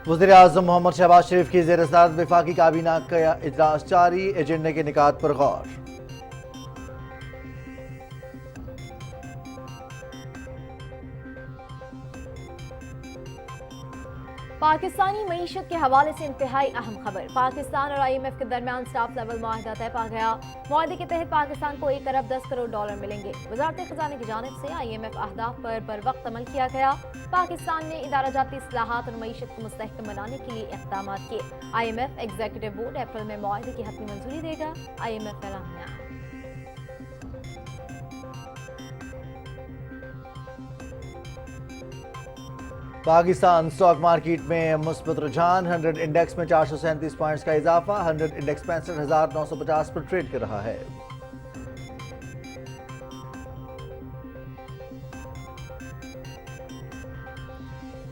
वज़ीर आज़म मोहम्मद शहबाज शरीफ की ज़ेर सदारत वफाकी काबीना का इजलास जारी, एजेंडे के निकात पर गौर। पाकिस्तानी मईशत के हवाले से इंतहाई अहम खबर। पाकिस्तान और IMF के दरमियान स्टाफ लेवल मुआहदा तय पा गया। मुआहदे के तहत पाकिस्तान को 1 अरब 10 करोड़ डॉलर मिलेंगे। वजारत खजाने की जानिब से IMF अहदाफ पर वक्त अमल किया गया। पाकिस्तान ने इदारा जाती इस्लाहात और मईशत को मुस्तहकम बनाने के लिए इक़दाम किए। IMF एग्जीक्यूटिव बोर्ड अप्रैल में मुआहदे की हतमी मंजूरी देगा। IMF ऐलानिया। पाकिस्तान स्टॉक मार्केट में मुस्बत रुझान, 100 इंडेक्स में 437 पॉइंट्स का इजाफा, 100 इंडेक्स 65,950 पर ट्रेड कर रहा है।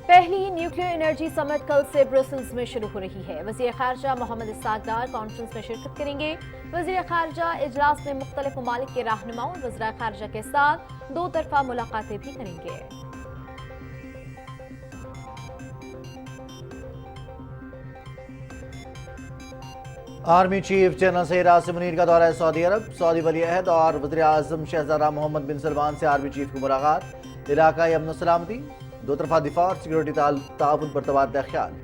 पहली न्यूक्लियर एनर्जी समिट कल से ब्रसल्स में शुरू हो रही है। वज़ीर ख़ारजा मोहम्मद इस्हाक़ डार कॉन्फ्रेंस में शिरकत करेंगे। वज़ीर ख़ारजा इजलास में मुख्तलिफ ममालिक के रहनुमाओं और वज़ीर ख़ारजा के साथ 2 तरफ़ा मुलाकातें भी करेंगे। Army chief general Syed Asim Munir का दौरा है सऊदी अरब। सऊदी वली अहद और वज़ीर आज़म शहज़ादा मोहम्मद बिन सलमान से आर्मी चीफ की मुलाकात। इलाकाई अमन सलामती, 2 तरफ़ा दिफा और सिक्योरिटी ताउन पर तबादला ख्याल।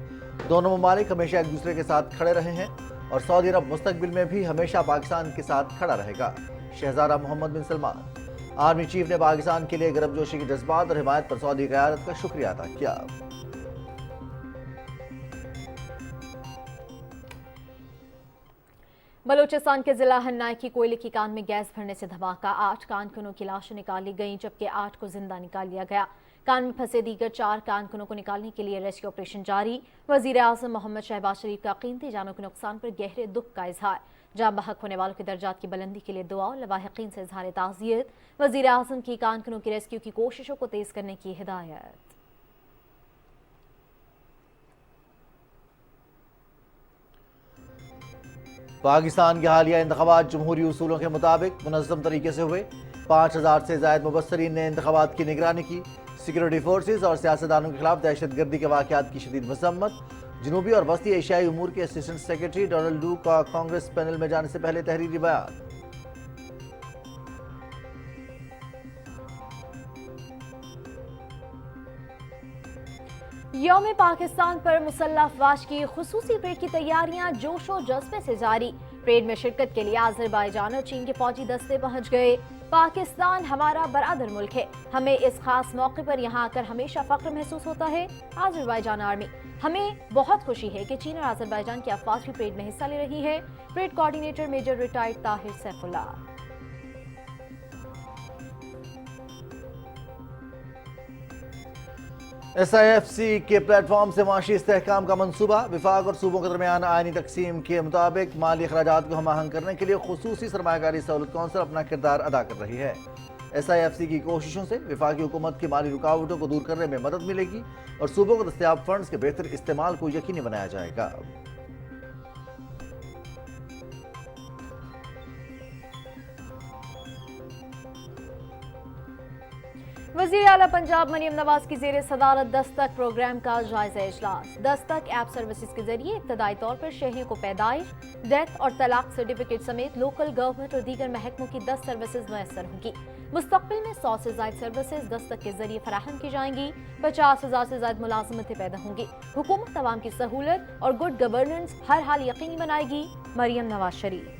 दोनों ममालिक हमेशा एक दूसरे के साथ खड़े रहे हैं और सऊदी अरब मुस्तकबिल में भी हमेशा पाकिस्तान के साथ खड़ा रहेगा। शहज़ादा Mohammed bin Salman. Army chief ने पाकिस्तान के लिए गर्मजोशी के जज्बात और हिमायत पर सऊदी क़यादत का शुक्रिया अदा किया। बलूचिस्तान के जिला हन्नाई की कोयले की कान में गैस भरने से धमाका। 8 कारकुनों की लाशें निकाली गईं जबकि 8 को जिंदा निकाल लिया गया। कान में फंसे दीगर 4 कारकुनों को निकालने के लिए रेस्क्यू ऑपरेशन जारी। वज़ीर आज़म मोहम्मद शहबाज शरीफ का कीमती जानों के नुकसान पर गहरे दुख का इजहार। जान बहक होने वालों के दर्जात की बुलंदी के लिए दुआ और लवाहिकीन से इजहार ताज़ियत। वज़ीर आज़म की कारकुनों की रेस्क्यू की कोशिशों को तेज करने की हिदायत। पाकिस्तान के हालिया इंतखाबात जमहूरी उसूलों के मुताबिक मुनज़्ज़म तरीके से हुए। 5,000 से ज़ायद मुबस्सरीन ने इंतखाबात की निगरानी की। सिक्योरिटी फोर्सेज और सियासतदानों के खिलाफ दहशतगर्दी के वाक़यात की शदीद मज़म्मत। जनूबी और वस्ती एशियाई उमूर के असिस्टेंट सेक्रेटरी डोनाल्ड लू का कांग्रेस पैनल में जाने से पहले तहरीरी बयान। यौम पाकिस्तान पर मुसल्लह अफवाज की खुसूसी परेड की तैयारियां जोशो जज्बे से जारी। परेड में शिरकत के लिए आज़रबाईजान और चीन के फौजी दस्ते पहुंच गए। पाकिस्तान हमारा बरादर मुल्क है। हमें इस खास मौके पर यहाँ आकर हमेशा फख्र महसूस होता है। Azerbaijan army. हमें बहुत खुशी है कि चीन और आज़रबाईजान की अफवाज भी परेड में हिस्सा ले रही है। Parade coordinator major retired Tahir Saifullah. SIFC के प्लेटफॉर्म से माशी इस्तेहकाम का मनसूबा। विफाक और सूबों के दरमियान आइनी तकसीम के मुताबिक माली अखराजात को हम आहंग करने के लिए खुसूसी सरमायाकारी सहूलत कौंसिल अपना किरदार अदा कर रही है। SIFC की कोशिशों से विफाकी हुकूमत की माली रुकावटों को दूर करने में मदद मिलेगी और सूबों को दस्तयाब फंड्स के बेहतर इस्तेमाल को यकीनी बनाया जाएगा। वज़ीर आला पंजाब मरियम नवाज की ज़ेर सदारत दस्तक प्रोग्राम का जायजा इजलास। दस्तक ऐप सर्विसेज के जरिए इब्तदाई तौर पर शहरियों को पैदाइश, डेथ और तलाक सर्टिफिकेट समेत लोकल गवर्नमेंट और दीगर महकमों की 10 सर्विसेज मैसर होंगी। मुस्तकबिल में 100 से ज़ायद सर्विसेज दस्तक के जरिए फराहम की जाएंगी। 50,000 से ज़ायद मुलाजमतें पैदा होंगी। हुकूमत अवाम की सहूलत और गुड गवर्नेंस हर हाल यकीनी बनाएगी। मरियम नवाज शरीफ।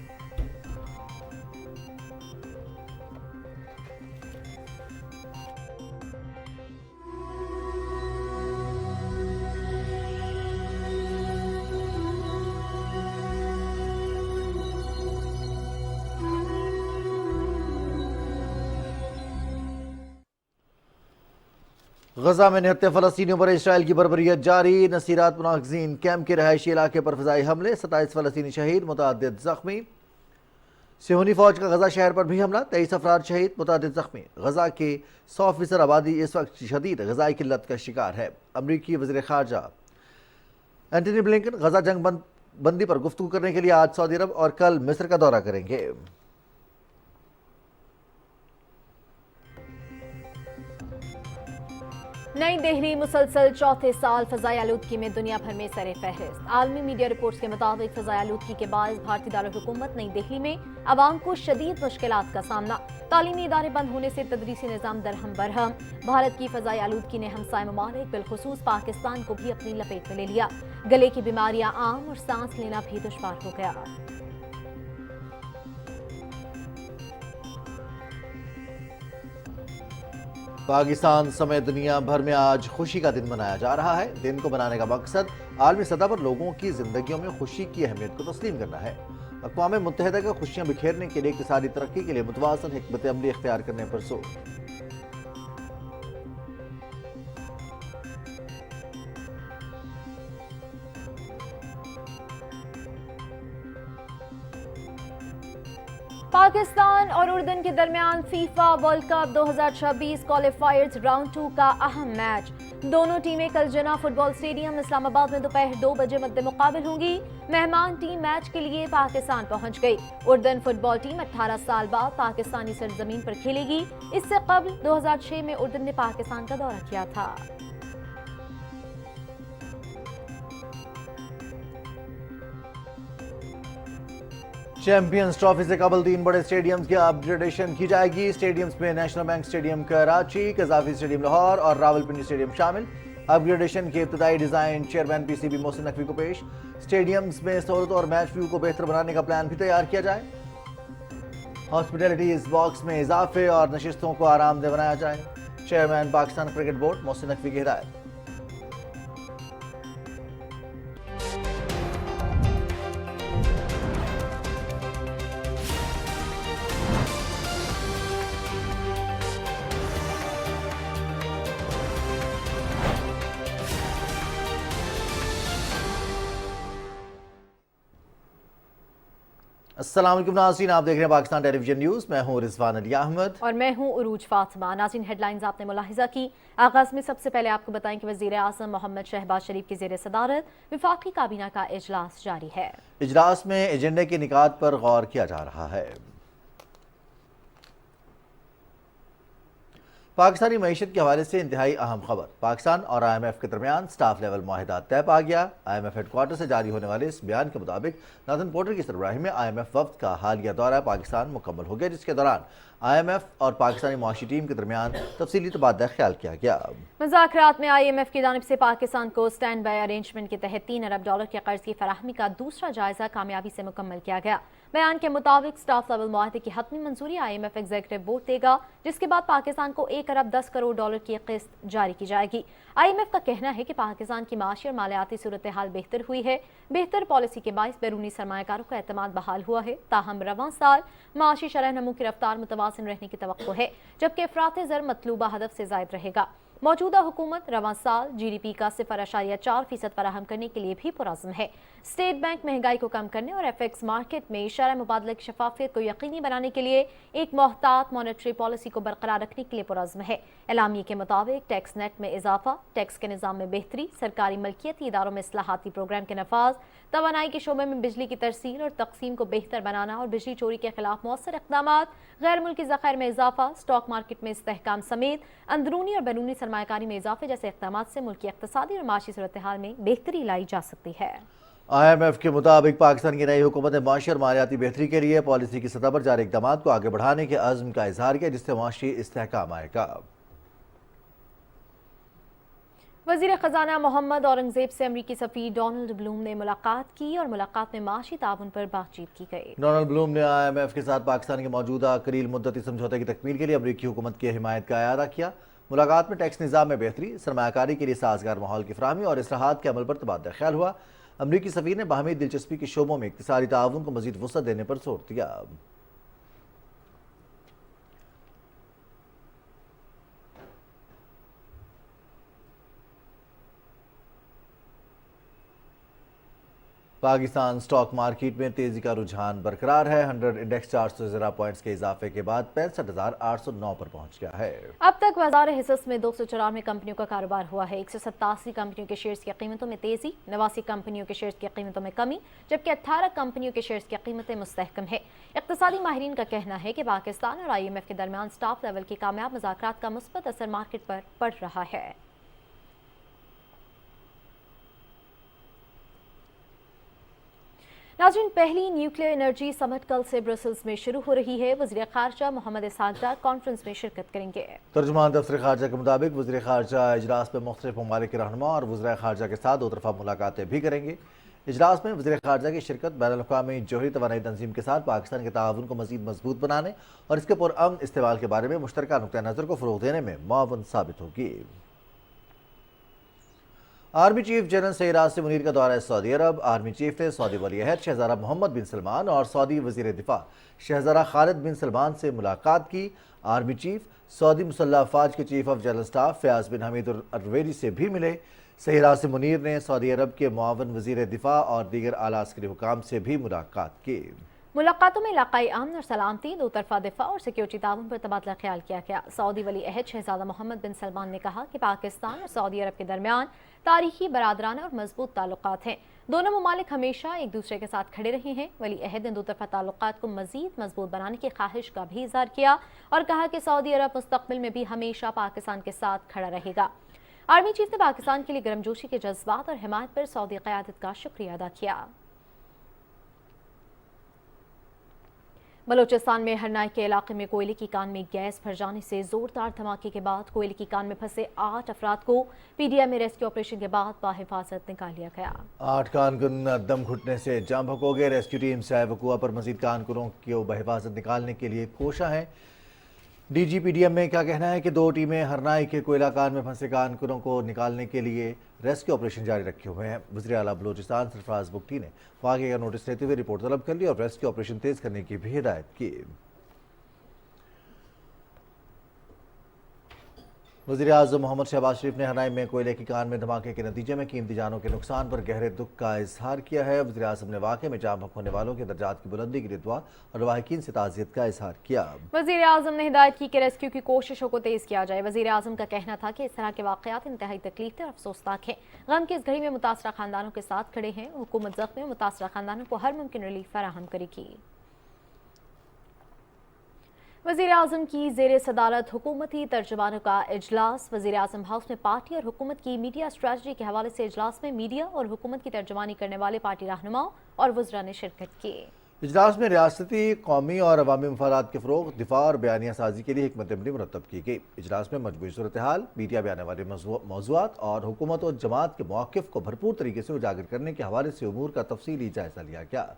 गजा में निहत्ते फ़लस्तीनियों पर इसराइल की बर्बरियत जारी। नसीरात मुनाज़ीन कैंप के रहायशी इलाके पर फ़िज़ाई हमले, 27 फ़लस्तीनी शहीद, मुतअद्दिद ज़ख्मी। सिहोनी फ़ौज का गजा शहर पर भी हमला, 23 अफराद शहीद, मुतअद्दिद ज़ख्मी। गजा के 100% आबादी इस वक्त शदीद ग़ज़ाई किल्लत का शिकार है। अमरीकी वज़ीर ख़ारजा एंटनी ब्लिंकन गजा जंग बंदी पर गुफ्तगू करने के लिए आज सऊदी अरब और कल मिस्र का दौरा करेंगे। नई दिल्ली मुसलसल चौथे साल फजाई आलूदगी में दुनिया भर में सरे फहरिस्त। आलमी मीडिया रिपोर्ट्स के मुताबिक फजाई आलूदगी के बायस भारतीय दारुल-हुकूमत नई दिल्ली में अवाम को शदीद मुश्किलात का सामना। तालीमी इदारे बंद होने से तदरीसी निज़ाम दरहम बरहम। भारत की फजाई आलूदगी ने हमसाय ममालिक बिलखुसूस पाकिस्तान को भी अपनी लपेट में ले लिया। गले की बीमारियां आम और सांस लेना भी दुश्वार हो गया। पाकिस्तान समेत दुनिया भर में आज खुशी का दिन मनाया जा रहा है। दिन को मनाने का मकसद आलमी सतह पर लोगों की जिंदगियों में खुशी की अहमियत को तस्लीम करना है। अक़वाम मुत्तहिदा का खुशियां बिखेरने के लिए इक़्तिसादी तरक्की के लिए मुतवाज़िन हिकमत अमली इख्तियार करने पर जोर। पाकिस्तान और उर्दन के दरमियान फीफा वर्ल्ड कप 2026 क्वालिफायर्स राउंड 2 का अहम मैच। दोनों टीमें कल जना फुटबॉल स्टेडियम इस्लामाबाद में दोपहर 2 बजे मद्दे मुकाबिल होंगी। मेहमान टीम मैच के लिए पाकिस्तान पहुंच गई। उर्दन फुटबॉल टीम 18 साल बाद पाकिस्तानी सरजमीन पर खेलेगी। इससे कबल 2006 में उर्दन ने पाकिस्तान का दौरा किया था। चैंपियंस ट्रॉफी से कबल 3 बड़े स्टेडियम्स की अपग्रेडेशन की जाएगी। स्टेडियम्स में national bank stadium Karachi, Gaddafi stadium Lahore और रावलपिंडी स्टेडियम शामिल। अपग्रेडेशन के इब्तदाई design chairman PCB Mohsin Naqvi को पेश। स्टेडियम्स में सहूलत और मैच व्यू को बेहतर बनाने का प्लान भी तैयार किया जाए। हॉस्पिटैलिटीज बॉक्स में इजाफे और नशिस्तों को आरामदेह बनाया जाए। Chairman Pakistan cricket board Mohsin Naqvi की हिदायत। अस्सलाम वालेकुम नाज़रीन, आप देख रहे हैं पाकिस्तान टेलीविजन न्यूज़। मैं हूं रिजवान अली अहमद और मैं हूं उरूज फातिमा। नाज़रीन, हेडलाइंस आपने मुलाहिजा की। आगाज में सबसे पहले आपको बताएं कि वज़ीर आज़म मोहम्मद शहबाज शरीफ की ज़ेर सदारत वफाकी काबीना का इजलास जारी है। इजलास में एजेंडे के निकात पर गौर किया जा रहा है। पाकिस्तानी मईशत के हवाले से इंतहाई अहम खबर। पाकिस्तान और IMF के दरमियान स्टाफ लेवल मुआहिदा तय पा गया। IMF हेडक्वार्टर से जारी होने वाले इस बयान के मुताबिक नाथन पोर्टर की सरबराही में IMF वफ्द का हालिया दौरा पाकिस्तान मुकम्मल हो गया, जिसके दौरान IMF और पाकिस्तानी मुआशी टीम के दरमियान तफसीली तबादला ख्याल किया गया। मुज़ाकरात में IMF की जानिब से पाकिस्तान को स्टैंड बाय अरेंजमेंट के तहत $3 अरब के कर्ज की फराहमी का दूसरा जायजा कामयाबी से मुकम्मल किया गया। बयान के मुताबिक स्टाफ लेवल मुआहदे की हतमी मंजूरी IMF एग्जीक्यूटिव बोर्ड देगा, जिसके बाद पाकिस्तान को $1 अरब 10 करोड़ की किस्त जारी की जाएगी। IMF का कहना है कि पाकिस्तान की माशी और मालियाती सूरत हाल बेहतर हुई है। बेहतर पॉलिसी के बायस बैरूनी सरमायाकारों का एतमाद बहाल हुआ है। ताहम रवां साल माशी शरह नमू की रफ्तार मुतवाज़िन रहने की तवक्को है, जबकि अफरात ज़र मतलूबा हदफ से ज़ायद रहेगा। मौजूदा हुकूमत रवां साल GDP का 0.4% फराहम करने के लिए भी पुरज़्म है। स्टेट बैंक महंगाई को कम करने और FX मार्केट में शरह मुबादला की शफाफियत को यकीनी बनाने के लिए एक मोहतात मॉनेटरी पॉलिसी को बरकरार रखने के लिए पुरज़्म है। एलामिया के मुताबिक टैक्स नेट में इजाफा, टैक्स के निज़ाम में बेहतरी, सरकारी मलकियती इदारों में इस्लाहाती प्रोग्राम के नफाज, तवानाई के शोबे में बिजली की तरसील और तकसीम को बेहतर बनाना और बिजली चोरी के खिलाफ मौसर इक़दामात, गैर मुल्की ज़खायर में इजाफा, स्टॉक मार्केट में इस्तेहकाम समेत अंदरूनी और बैरूनी सरमायाकारी में इजाफे जैसे इक़दामात से मुल्की इक़्तिसादी और माशी सूरत हाल में बेहतरी लाई जा सकती है। IMF के मुताबिक पाकिस्तान की नई हुकूमत ने माशी और मालियाती बेहतरी के लिए पॉलिसी की सतह पर जारी इक़दाम को आगे बढ़ाने के अज़्म का इजहार किया, जिससे माशी इस्तेहकाम आएगा। वज़ीर ख़ज़ाना मोहम्मद औरंगज़ेब से अमरीकी सफ़ीर डोनाल्ड ब्लूम ने मुलाकात की और मुलाकात में माशी ताउन पर बातचीत की गई। डोनाल्ड ब्लूम ने IMF के साथ पाकिस्तान के मौजूदा कलील मुद्दती समझौते की तकमील के लिए अमरीकी हुकूमत की हिमायत का इआदा किया। मुलाकात में टैक्स निज़ाम में बेहतरी, सरमायाकारी के लिए साजगार माहौल की फराहमी और इस्लाहात के अमल पर तबादला ख्याल हुआ। अमरीकी सफ़ीर ने बाहमी दिलचस्पी के शोबों में इक़्तिसादी ताउन को मज़ीद वुसअत देने पर जोर दिया। पाकिस्तान स्टॉक मार्केट में तेजी का रुझान बरकरार है। 100 इंडेक्स 400 पॉइंट्स के इजाफे के बाद 65,809 पर पहुंच गया है। अब तक बाजार हिस्स में 294 कंपनियों का कारोबार हुआ है। 187 कंपनियों के शेयर्स की कीमतों में तेजी, 89 कंपनियों के शेयर्स की कीमतों में कमी, जबकि 18 कंपनियों के शेयर्स की कीमतें मुस्तहकम है। इक़्तिसादी माहिरीन का कहना है कि पाकिस्तान और IMF के दरमियान स्टाफ लेवल के कामयाब मुज़ाकरात का मुस्बत असर मार्केट पर पड़ रहा है। नाज़रीन, पहली न्यूक्लियर एनर्जी समिट कल से ब्रसल्स में शुरू हो रही है। वज़ीर ख़ारजा मोहम्मद इसहाक़ डार कॉन्फ्रेंस में शिरकत करेंगे। तर्जुमान दफ्तर खारजा के मुताबिक वज़ीर खारजा इजलास में मुख्तलिफ ममालिक के रहनुमा और वज़ीर खारजा के साथ दो तरफा मुलाकातें भी करेंगे। इजलास में वज़ीर खारजा की शिरकत बैनुल-अक़वामी जोहरी तवानाई तंजीम के साथ पाकिस्तान के ताउन को मज़ीद मजबूत बनाने और इसके पुरअमन इस्तेमाल के बारे में मुश्तरका नुक्ता नज़र को फ़रोग़ देने में मुआवन साबित होगी। Army chief general Saeed Asim Munir का दौरा सऊदी अरब। आर्मी चीफ ने सऊदी वली अहद शहज़ादा मोहम्मद बिन सलमान और सऊदी वज़ीर दिफा शहज़ादा खालिद बिन सलमान से मुलाकात की। आर्मी चीफ सऊदी मुसल्लह अफ़वाज के chief of general staff Fayyad bin Hamid Al-Ruwaili से भी मिले। सईद आसिम मुनीर ने सऊदी अरब के मुआवन वज़ीर दिफा और दीगर आला अस्करी हुकाम से भी मुलाकात की। मुलाकातों में इलाकाई अमन और सलामती, दो तरफा दिफा और सिक्योरिटी ताउन पर तबादला ख्याल किया गया। सऊदी वली अहद शहज़ादा मोहम्मद बिन सलमान ने कहा कि पाकिस्तान और सऊदी अरब के दरमियान तारीखी, बरादराना और मजबूत ताल्लुकात हैं। दोनों ममालिक हमेशा एक दूसरे के साथ खड़े रहे हैं। वली अहद ने दो तरफा ताल्लुकात को मजीद मजबूत बनाने की ख्वाहिश का भी इज़हार किया और कहा कि सऊदी अरब मुस्तक़बिल में भी हमेशा पाकिस्तान के साथ खड़ा रहेगा। आर्मी चीफ ने पाकिस्तान के लिए गर्मजोशी के जज्बात और हिमायत पर सऊदी क़यादत का शुक्रिया अदा किया। बलोचिस्तान में हरनाई के इलाके में कोयले की कान में गैस भर जाने से जोरदार धमाके के बाद कोयले की कान में फंसे 8 अफराद को पीडीएम में रेस्क्यू ऑपरेशन के बाद बाहिफाजत निकाल लिया गया। 8 कारकुन दम घुटने से जाम भक हो गए। रेस्क्यू टीम से वकुआ पर मजीद कारकुनों को बहिफाजत निकालने के लिए कोशा है। डीजीपीडीएम में क्या कहना है कि 2 टीमें हरनाई के कोयला कान में फंसे कारकुनों को निकालने के लिए रेस्क्यू ऑपरेशन जारी रखे हुए हैं। वज़ीर आला बलोचिस्तान सरफराज बुगटी ने वाक़े का नोटिस लेते हुए रिपोर्ट तलब कर ली और रेस्क्यू ऑपरेशन तेज करने की भी हिदायत की। वज़ीर आज़म मोहम्मद शहबाज शरीफ ने हरनाई में कोयले की कान में धमाके के नतीजे में कीमती जानों के नुकसान पर गहरे दुख का इजहार किया है। वज़ीर आज़म ने वाक़े में जाम भक होने वालों के दर्जात की बुलंदी के लिए दुआ और वाहिकीन से ताज़ियत का इजहार किया। वज़ीर आज़म ने हिदायत की कि रेस्क्यू की कोशिशों को तेज़ किया जाए। वज़ीर आज़म का कहना था कि इस तरह के वाक़यात इंतहाई तकलीफ और अफसोसनाक हैं। गम की इस घड़ी में मुतासरा खानदानों के साथ खड़े हैं। हुकूमत ज़ख्मी और मुतासरा खानदानों को हर मुमकिन रिलीफ फराहम करेगी। वज़ीर आज़म की ज़ेर सदारत हुकूमती तर्जुमानों का इजलास। वज़ीर आज़म हाउस में पार्टी और हुकूमत की मीडिया स्ट्रेटजी के हवाले से इजलास में मीडिया और हुकूमत की तर्जुमानी करने वाले पार्टी रहनुमाओं और वज़रा ने शिरकत की। इजलास में रियासती, कौमी और अवामी मफादात के फ़रोग़, दिफा और बयानिया साजी के लिए हिकमत अमली मुरतब की गई। इजलास में मजबूरी सूरत हाल, मीडिया में आने वाले मौज़ूआत और हुकूमत और जमात के मौक़िफ़ को भरपूर तरीके से उजागर करने के हवाले से उमूर का तफसीली जायज़ा लिया गया।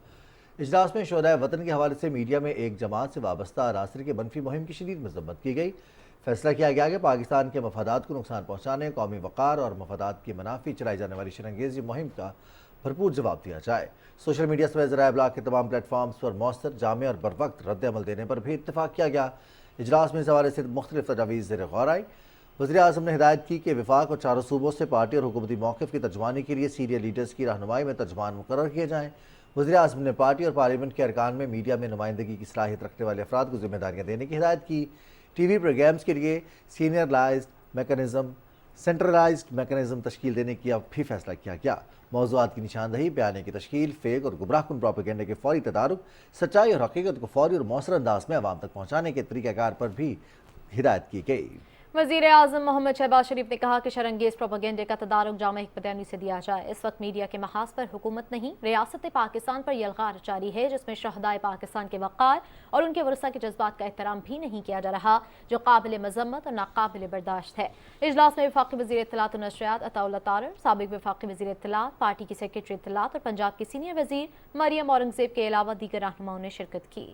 इजलास में शोहदाए वतन के हवाले से मीडिया में एक जमात से वाबस्ता रास्ते के मनफी मुहिम की शदीद मज़म्मत की गई। फैसला किया गया कि पाकिस्तान के मफादात को नुकसान पहुँचाने, कौमी वक़ार और मफादात की मनाफी चलाई जाने वाली शरंगेज़ी मुहिम का भरपूर जवाब दिया जाए। सोशल मीडिया समेत ज़राए इब्लाग के तमाम प्लेटफॉर्म्स पर मौसर, जामे और बर वक्त रद्द अमल देने पर भी इत्तफ़ाक़ किया गया। इजलास में इस हवाले से मुख्तलिफ तजावीज़ ज़ेर गौर आई। वज़ीर आज़म ने हिदायत की कि वफाक और चारों सूबों से पार्टी और हुकूमती मौक़िफ़ की तर्जुमानी के लिए सीनियर लीडर्स की रहनुमाई में तर्जुमान मुकर्रर किए जाएँ। वज़ीर आज़म ने पार्टी और पार्लियामेंट के अरकान में मीडिया में नुमाइंदगी की सलाहियत रखने वाले अफराद को जिम्मेदारियाँ देने की हिदायत की। टीवी प्रोग्राम्स के लिए सेंट्रलाइज्ड मैकेनिज़्म तश्कील देने की अब भी फैसला किया गया। मौज़ूआत की निशानदही, बयाने की तश्कील, फेक और गुमराहकुन प्रोपेगेंडे के फौरी तदारुक, सच्चाई और हकीकत को फौरी और मौसर अंदाज में आवाम तक पहुँचाने के तरीक़ाकार पर भी हिदायत की गई। वज़ीर आज़म मोहम्मद शहबाज शरीफ ने कहा कि शरंगेज़ प्रोपेगेंडे का तदारुक जामा हिकमत अमली से दिया जाए। इस वक्त मीडिया के महाज पर हुकूमत नहीं, रियासत पाकिस्तान पर यलगार जारी है, जिसमें शहदाए पाकिस्तान के वक़ार और उनके वरसा के जज्बात का एहतराम भी नहीं किया जा रहा, जो काबिल मज़म्मत और नाकाबिल बर्दाश्त है। इजलास में वफाकी वज़ीर इत्तलात और नशरियात अताउल्लाह तारर, साबिक वफाकी वज़ीर इत्तलात, पार्टी की सेक्रेटरी इत्तलात और पंजाब की सीनियर वज़ीर मरियम औरंगज़ेब के अलावा दीगर रहनुमाओं ने शिरकत की।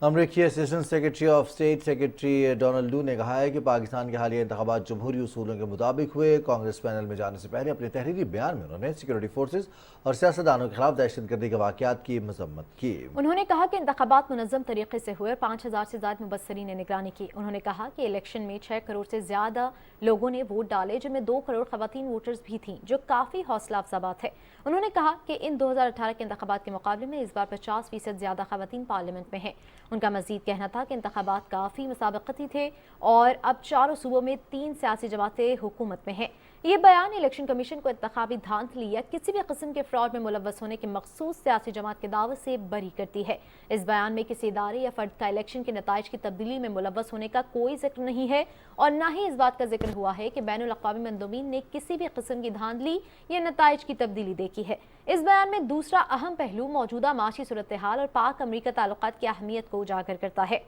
अमरीकी assistant secretary of state secretary Donald लू ने कहा है कि पाकिस्तान के हालिया इंतखाबात जमहूरी उसूलों के मुताबिक हुए। कांग्रेस पैनल में जाने से पहले अपने तहरीरी बयान में उन्होंने सिक्योरिटी फोर्सेज और सियासतदानों के खिलाफ दहशतगर्दी के वाक़यात की मजम्मत की। उन्होंने कहा कि इंतखाबात मुनज़्ज़म तरीके से हुए और 5000 से ज़्यादा मुबस्सरीन ने निगरानी की। उन्होंने कहा कि इलेक्शन में 6 करोड़ से ज़्यादा लोगों ने वोट डाले, जिनमें 2 करोड़ ख़वातीन वोटर्स भी थीं, जो काफ़ी हौसला अफजा बात है। उन्होंने कहा कि इन 2018 के इंतखाबात के मुकाबले में इस बार 50% ज़्यादा ख़वातीन पार्लियामेंट में हैं। उनका मज़ीद कहना था कि इंतखाबात काफ़ी मुसाबकती थे और अब चारों सूबों में 3 सियासी जमातें हुकूमत में हैं। ये बयान इलेक्शन कमीशन को इंतखाबी धांधली या किसी भी किस्म के फ्रॉड में मुलव्वस होने की मखसूस सियासी जमात के दावे से बरी करती है। इस बयान में किसी इदारे या फर्द का इलेक्शन के नताइज की तब्दीली में मुलव्वस होने का कोई जिक्र नहीं है और न ही इस बात का जिक्र हुआ है कि बैनुल अक़वामी मंदूबीन ने किसी भी किस्म की धांधली या नताइज की तब्दीली देखी है। इस बयान में दूसरा अहम पहलू मौजूदा माशी सूरत हाल और पाक अमरीका ताल्लुकात की अहमियत को उजागर करता है।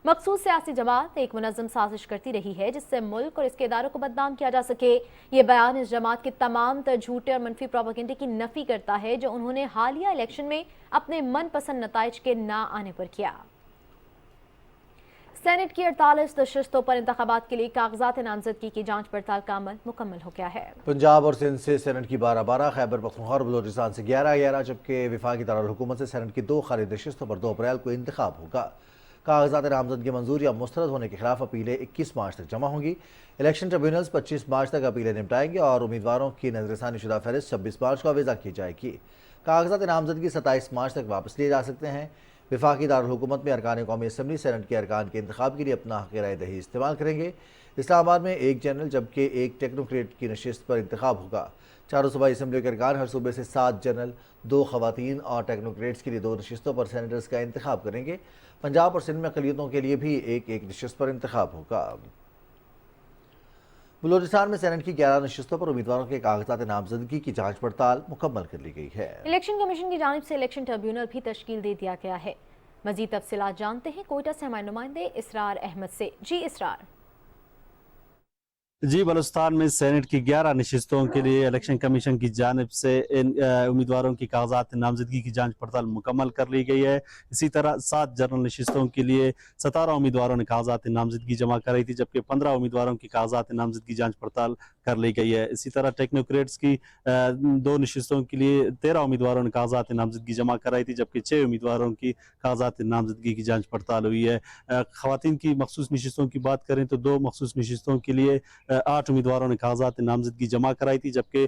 मखसूस सियासी जमात एक मुनज़्ज़म साजिश करती रही है जिससे मुल्क और इसके इदारों को बदनाम किया जा सके। ये बयान इस जमात के तमाम तर झूठे और मनफी प्रोपेगेंडे की नफी करता है जो उन्होंने हालिया इलेक्शन में अपने मनपसंद नताइज के ना आने पर किया। सेनेट की 48 नशिस्तों पर इंतखाबात के लिए कागजात नामजदगी की जांच पड़ताल का अमल मुकम्मल हो गया है। पंजाब और सिंध से सेनेट की 12-12, खैबर पख्तूनख्वा और बलूचिस्तान से 11-11, जबकि वफाकी दारुल हुकूमत से सेनेट की 2 खाली नशिस्तों पर 2 अप्रैल को इंतखाब होगा। कागजात नामजदगी मंजूर या मुस्तरद होने के खिलाफ अपीलें 21 मार्च तक जमा होंगी। इलेक्शन ट्रिब्यूनल्स 25 मार्च तक अपीलें निपटाएंगे और उम्मीदवारों की नजरसानी शुदा फहरिस्त 26 मार्च को अवेजा की जाएगी। कागजात नामजदगी 27 मार्च तक वापस लिए जा सकते हैं। वफाकी दारुल हुकूमत में अरकान कौमी असम्बली सेनेट के अरकान के इंतखाब के लिए अपना हक़ राय दही इस्तेमाल करेंगे। इस्लामाबाद में 1 जनरल जबकि 1 टेक्नोक्रेट की नशिस्त पर इंतखाब होगा। चारों सूबाई असम्बली के अरकान हर सूबे से 7 जनरल, 2 खवातीन और टेक्नोक्रेट्स के लिए 2 नशिस्तों पर सेनेटर्स का इंतखाब करेंगे। पंजाब और सिंध में अक़लियतों के लिए भी 1-1 नशिस्त पर इंतखाब होगा। बलूचिस्तान में सेनेट की 11 नशिस्तों पर उम्मीदवारों के कागजात नामजदगी की जांच पड़ताल मुकम्मल कर ली गई है। इलेक्शन कमीशन की जानिब से इलेक्शन ट्रिब्यूनल भी तश्कील दे दिया गया है। मजीद तफसीलात जानते हैं कोयटा से हमारे नुमाइंदे इसरार अहमद से। जी इसरार। जी, बलूचिस्तान में सेनेट की 11 नशिस्तों के लिए इलेक्शन कमीशन की जानिब से इन उम्मीदवारों की कागजात नामजदगी की जांच पड़ताल मुकम्मल कर ली गई है। इसी तरह 7 जनरल नशिस्तों के लिए 17 उम्मीदवारों ने कागजात नामजदगी जमा कराई थी, जबकि 15 उम्मीदवारों की कागजात नामजदगी जांच पड़ताल कर ली गई है। इसी तरह टेक्नोक्रेट्स की 2 नशिस्तों के लिए 13 उम्मीदवारों ने कागजात नामजदगी जमा कराई थी, जबकि 6 उम्मीदवारों की कागजात नामजदगी की जांच पड़ताल हुई है। खवातीन की मखसूस नशिस्तों की बात करें तो 2 मखसूस नशिस्तों के लिए 8 उम्मीदवारों ने कागजात नामजदगी जमा कराई थी, जबकि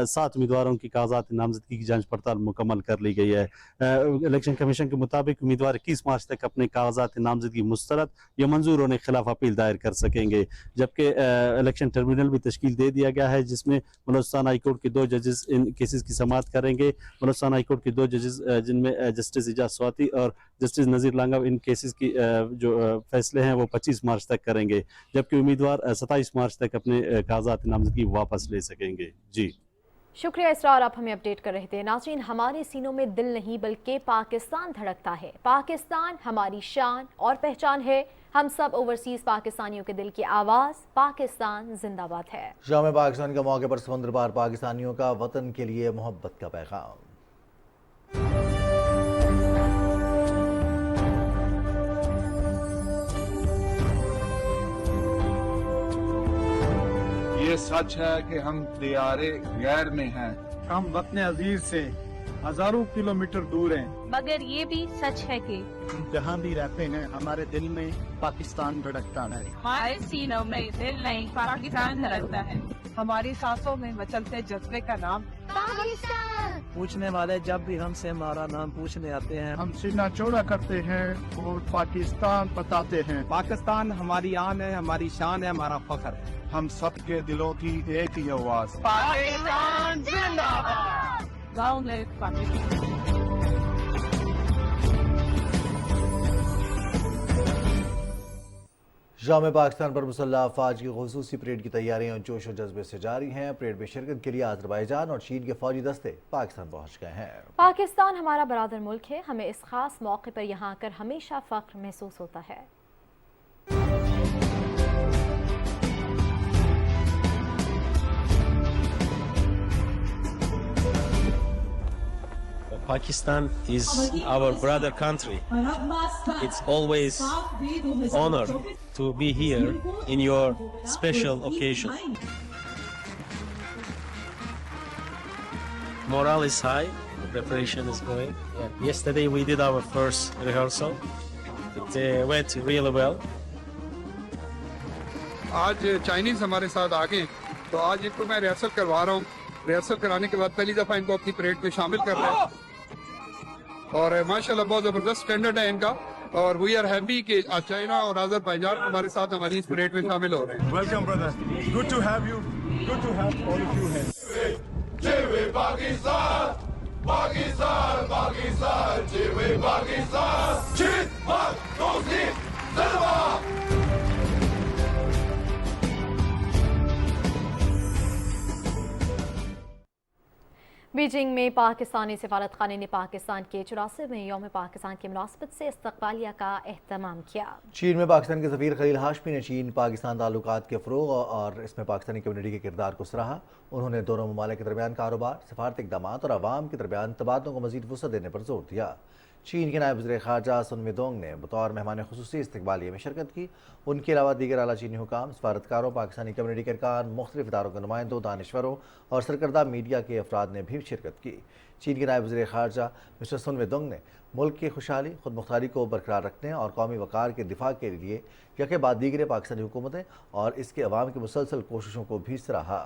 7 उम्मीदवारों की कागजात नामजदगी की जांच पड़ताल मुकम्मल कर ली गई है। इलेक्शन कमीशन के मुताबिक उम्मीदवार 21 मार्च तक अपने कागजात नामजदगी मुस्तरद या मंजूर होने के खिलाफ अपील दायर कर सकेंगे। जबकि इलेक्शन ट्रिब्यूनल भी तश्कील दे दिया गया है जिसमें बलूचिस्तान हाई कोर्ट के 2 जजेस इन केसेस की समाअत करेंगे। बलूचिस्तान हाई कोर्ट के 2 जजेस जिनमें जस्टिस इजाज स्वाति और जस्टिस नज़ीर लांगा इन केसेस की जो फैसले हैं वो 25 मार्च तक करेंगे, जबकि उम्मीदवार 27 मार्च तक अपने कागजात नामजदगी वापस ले सकेंगे। जी शुक्रिया इसरार, आप हमें अपडेट कर रहे थे। नाज़रीन, हमारे सीनों में दिल नहीं बल्कि पाकिस्तान धड़कता है। पाकिस्तान हमारी शान और पहचान है। हम सब ओवरसीज पाकिस्तानियों के दिल की आवाज़ पाकिस्तान जिंदाबाद है। शाम पाकिस्तान के मौके पर समुद्र पार पाकिस्तानियों का वतन के लिए मोहब्बत का पैगाम। ये सच है कि हम दियारे गैर में हैं। हम वतन अजीज से हजारों किलोमीटर दूर हैं, मगर ये भी सच है कि जहाँ भी रहते हैं हमारे दिल में पाकिस्तान धड़कता है। हमारे सीनों में दिल नहीं पाकिस्तान धड़कता है। हमारी सांसों में मचलते जज्बे का नाम पाकिस्तान। पूछने वाले जब भी हमसे हमारा नाम पूछने आते हैं हम सीना चौड़ा करते हैं और पाकिस्तान बताते हैं। पाकिस्तान हमारी आन है, हमारी शान है, हमारा फख्र है। हम सबके दिलों की एक ही आवाज। पाकिस्तान जिंदाबाद। गाँव में पाकिस्तान। शाम पाकिस्तान पर मुसल्लह अफवाज की खुसूसी परेड की तैयारियां जोश और जज्बे से जारी हैं। परेड में शिरकत के लिए अज़रबैजान और चीन के फौजी दस्ते पाकिस्तान पहुंच गए हैं। पाकिस्तान हमारा बरादर मुल्क है। हमें इस खास मौके पर यहाँ आकर हमेशा फख्र महसूस होता है। Pakistan is our brother country. It's always honor to be here in your special occasion. Morale is high, the preparation is going. Yesterday we did our first rehearsal. It went really well. आज Chinese हमारे साथ आ गए, तो आज इनको मैं rehearsal करवा रहा हूँ। रिहर्सल कराने के बाद पहली दफा इनको अपनी परेड में शामिल कर रहे हैं और माशाल्लाह बहुत जबरदस्त स्टैंडर्ड है इनका। और वी आर हैप्पी कि चाइना और अजरबैजान हमारे साथ हमारी इस परेड में शामिल हो रहे हैं। Welcome, brother. Good to have you. Good to have all of you here. Beijing में पाकिस्तानी सफारत खाने ने पाकिस्तान के 84वें यौम पाकिस्तान की मुनासबत से इस्तकबालिया का एहतमाम किया। चीन में पाकिस्तान के सफीर खलील हाशमी ने चीन पाकिस्तान ताल्लुकात के फ़रोग़ और इसमें पाकिस्तानी कम्युनिटी के किरदार को सराहा। उन्होंने दोनों ममालिक के दरमियान कारोबार, सफारती इक़दामात और आवाम के दरमियान तबादलों को मज़ीद वुसअत देने पर जोर दिया। चीन के नायब वज़ीर ख़ारजा सुन वेदोंग ने बतौर मेहमान ख़ुसूसी इस्तकबालिया में शिरकत की। उनके अलावा दीगर आला चीनी हुकाम, सफारतकारों, पाकिस्तानी कम्युनिटी के अरकान, मुख्तलिफ इदारों के नुमाइंदों, दानिश्वरों और सरकर्दा मीडिया के अफराद ने भी शिरकत की। चीन के नायब वज़ीर ख़ारजा मिस्टर सुन वेदोंग ने मुल्क की खुशहाली, खुद मुख्तारी को बरकरार रखने और कौमी वक़ार के दिफा के लिए यके बाद दीगर पाकिस्तानी हुकूमतें और इसके अवाम की मुसलसल कोशिशों को भी सराहा।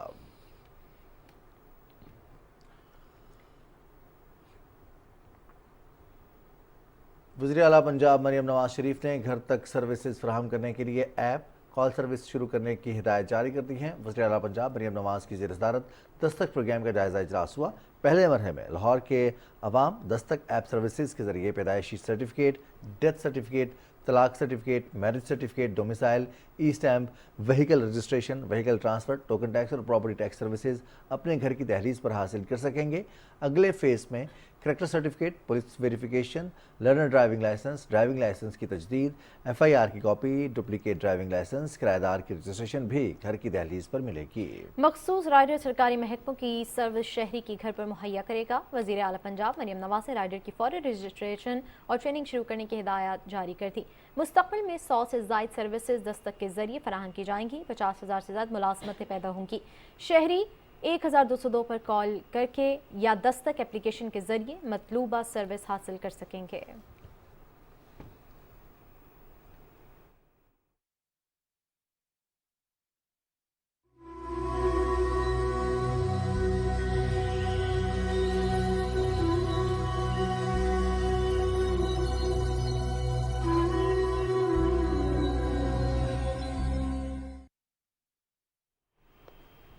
वज़ीर आला पंजाब मरियम नवाज शरीफ ने घर तक सर्विसेज फराहम करने के लिए ऐप कॉल सर्विस शुरू करने की हिदायत जारी कर दी है। वज़ीर आला पंजाब मरियम नवाज की ज़ेर सदारत दस्तक प्रोग्राम का जायज़ा इजलास हुआ। पहले मरहले में लाहौर के अवाम दस्तक ऐप सर्विसेज के ज़रिए पैदाइशी सर्टिफिकेट, डेथ सर्टिफिकेट, तलाक certificate, marriage certificate, domicile, e stamp, vehicle registration, vehicle transfer, token tax और प्रॉपर्टी टैक्स सर्विसेज अपने घर की दहलीज पर हासिल कर सकेंगे। अगले फेज़ में character certificate, police verification, learner driving licence की तजदीद, FIR की कॉपी, डुप्लीकेट ड्राइविंग लाइसेंस, किराएदार की रजिस्ट्रेशन भी घर की दहलीज पर मिलेगी। मखसूस राइडर सरकारी महकमों की सर्विस शहरी की घर पर मुहैया करेगा। वज़ीर आला पंजाब मरियम नवाज ने राइडर की फौरी रजिस्ट्रेशन और ट्रेनिंग शुरू करने की हिदायत जारी कर दी। मुस्तक़बिल में 100 से ज़ायद सर्विसेज दस्तक के जरिए फराहम की जाएंगी। 50,000 से ज़्यादा मुलाज़मतें पैदा होंगी। शहरी 1202 पर कॉल करके या दस्तक एप्लीकेशन के जरिए मतलूबा सर्विस हासिल कर सकेंगे।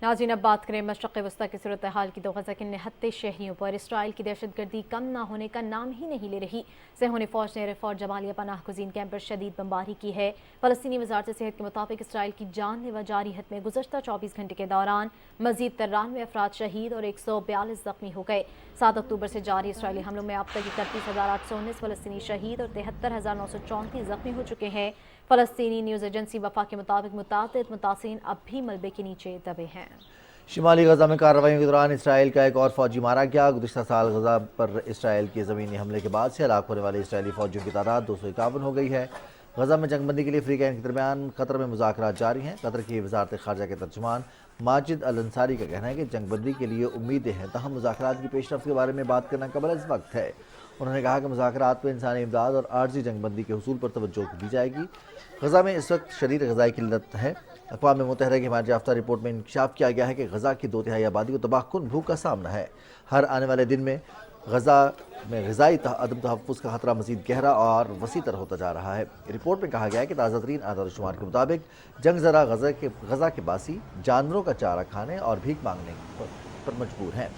नाज़रीन, अब बात करें मशरक़ वस्ता की सूरत हाल की। गज़ा के निहत्ते शहरियों पर इसराइल की दहशतगर्दी कम ना होने का नाम ही नहीं ले रही। सेहूनी फ़ौज ने रफ़ और जबालिया पनाह गुज़ीन कैंप पर शदीद बमबारी की है। फ़लस्तीनी वज़ारत सेहत के मुताबिक इसराइल की जानलेवा जारहियत में गुज़श्ता 24 घंटे के दौरान मज़ीद 93 अफराद शहीद और 142 ज़ख्मी हो गए। 7 अक्टूबर से जारी इसराइली हमलों में अब तक 31,819 फ़लस्तीनी शहीद और 73,934 ज़ख्मी हो चुके हैं। फ़लस्तीनी न्यूज़ एजेंसी वफा के मुताबिक मुतादिद मुतासिरीन अब भी मलबे के नीचे दबे हैं। शिमाली गजा में कार्रवाइयों के दौरान इसराइल का एक और फौजी मारा गया। गुज़िश्ता साल गजा पर इसराइल के ज़मीनी हमले के बाद से हलाक होने वाले इसराइली फौजियों की तादाद 251 हो गई है। गजा में जंगबंदी के लिए फ़रीक़ैन के दरमियान कतर में मुज़ाकरात जारी हैं। कतर की वज़ारत ख़ारजा के तर्जुमान माजिद अल अंसारी का कहना है कि जंगबंदी के लिए उम्मीदें हैं, तहम मुज़ाकरात की पेशरफ़्त के बारे में बात करना कबल इस वक्त है। उन्होंने कहा कि मुज़ाकरात में इंसानी इमदाद और आर्जी जंगबंदी के हुसूल पर तवज्जो दी जाएगी। गजा में इस वक्त शदीद ग़ज़ाई किल्लत है। अक़वाम मुत्तहिदा की हिमायत याफ्ता रिपोर्ट में इंकशाफ किया गया है कि गजा की 2/3 आबादी को तबाहकुन भूख का सामना है। हर आने वाले दिन में गजा में ग़िज़ाई अदम तहफ़्फ़ुज़ का खतरा मज़ीद गहरा और वसीतर होता जा रहा है। रिपोर्ट में कहा गया है कि ताज़ा तरीन आदाद शुमार के मुताबिक जंग ज़रा गजा के बासी जानवरों का चारा खाने और भीख मांगने पर मजबूर हैं।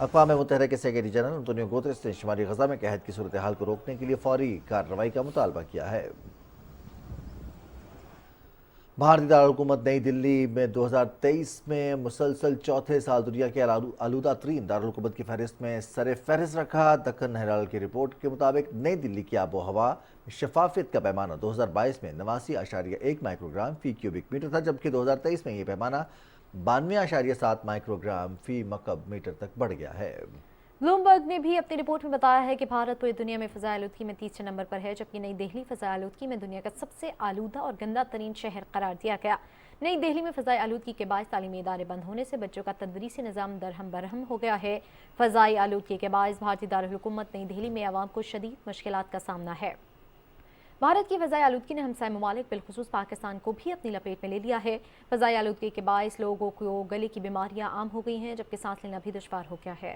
अक़वाम मुत्तहिदा के सेक्रेटरी जनरल अंतोनियो गुतेरेस ने शुमारी गजा में कहत की सूरत हाल को रोकने के लिए फौरी कार्रवाई का मुतालबा किया है। भारतीय दारुलहुकूमत नई दिल्ली में 2023 में मुसलसल चौथे साल दुनिया के आलूदा तरीन दारुलहुकूमत की फहरिस्त में सर फहरिस्त रखा। दक्कन हेराल्ड की रिपोर्ट के मुताबिक नई दिल्ली की आबो हवा शफाफियत का पैमाना 2022 में 89.1 माइक्रोग्राम फी क्यूबिक मीटर था, जबकि 2023 में ये पैमाना 92.7 माइक्रोग्राम फी मकब मीटर तक बढ़ गया है। ब्लूमबर्ग ने भी अपनी रिपोर्ट में बताया है कि भारत पूरी दुनिया में फ़ज़ाई आलूदगी में 30 नंबर पर है, जबकि नई दिल्ली फ़ज़ाई आलूदगी में दुनिया का सबसे आलूदा और गंदा तरीन शहर करार दिया गया। नई दिल्ली में फ़ज़ाई आलूदगी के बायस तालीमी इदारे बंद होने से बच्चों का तदरीसी निज़ाम दरहम बरहम हो गया है। फ़ज़ाई आलूदगी के बायस भारतीय दारुलहुकूमत नई दिल्ली में आवाम को शदीद मुश्किलात का सामना है। भारत की फ़ज़ाई आलूदगी ने हमसाय ममालिक बिलखुसूस पाकिस्तान को भी अपनी लपेट में ले लिया है। फ़ज़ाई आलूदगी के बायस लोगों को गले की बीमारियाँ आम हो गई हैं, जबकि सांस लेना भी दुश्वार हो गया है।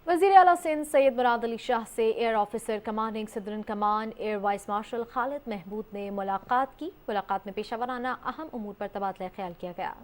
वज़ीर आला सिंध सैयद मुराद अली शाह से air officer commanding southern command air vice marshal Khalid Mahmood ने मुलाकात की। मुलाकात में पेशा वराना अहम उमूर पर तबादला ख्याल किया गया।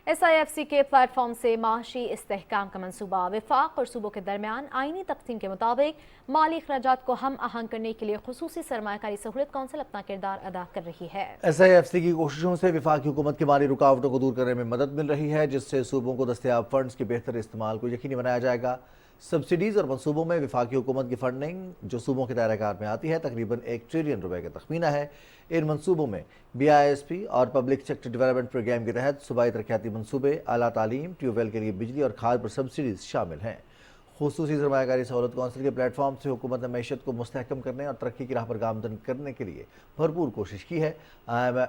SIFC के प्लेटफॉर्म से माशी इस्तेहकाम का मनसूबा विफाक और सूबों के दरमियान आइनी तक़सीम के मुताबिक माली अखराजात को हम आहंग करने के लिए खुसूसी सरमायाकारी सहूलत कौंसिल अपना किरदार अदा कर रही है। SIFC की कोशिशों से विफाकी हुकूमत की माली रुकावटों को दूर करने में मदद मिल रही है, जिससे सूबों को दस्तयाब फंड्स के बेहतर इस्तेमाल को यकीनी बनाया जाएगा। सब्सिडीज़ और मनसूबों में विफाकी हुकूमत की फंडिंग जो सूबों के दायराकार में आती है तकरीबन 1 ट्रिलियन रुपए का तखमीना है। इन मनसूबों में BISP और पब्लिक सेक्टर डेवलपमेंट प्रोग्राम के तहत सूबाई तरक्याती मनसूबे, आला तालीम, ट्यूबवेल के लिए बिजली और खाद पर सब्सिडीज शामिल हैं। खुसूसी सरमायाकारी सहूलत कौंसिल के प्लेटफॉर्म से हुकूमत ने मैशत को मुस्तहकम करने और तरक्की की राह पर गामदन करने के लिए भरपूर कोशिश की है। IMF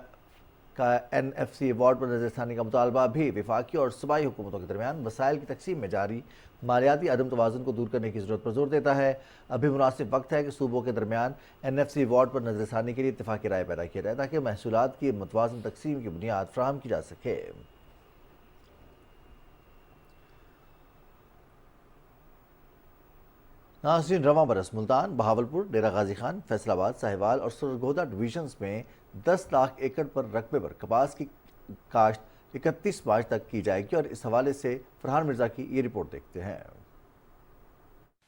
का NFC अवार्ड पर नजरसानी का मुतालबा भी विफाकी और सूबाई हुकूमतों के दरमियान वसाइल की तकसीम में जारी मालियाती अदम तवाज़ुन को दूर करने की ज़रूरत पर जोर देता है। अभी मुनासिब वक्त है कि सूबों के दरमियान NFC अवार्ड पर नजरसानी के लिए इत्तेफाकी राय पैदा किया जाए ताकि महसूलात की मुतवाज़न तकसीम की बुनियाद फराहम की जा सके। नाज़रीन, रवां बरस मुल्तान, बहावलपुर, डेरा गाजी खान, फैसलाबाद, साहिवाल और सरगोदा डिवीजन्स में 10 लाख एकड़ पर रकबे पर कपास की काश्त 31 मार्च तक की जाएगी और इस हवाले से फरहान मिर्जा की ये रिपोर्ट देखते हैं।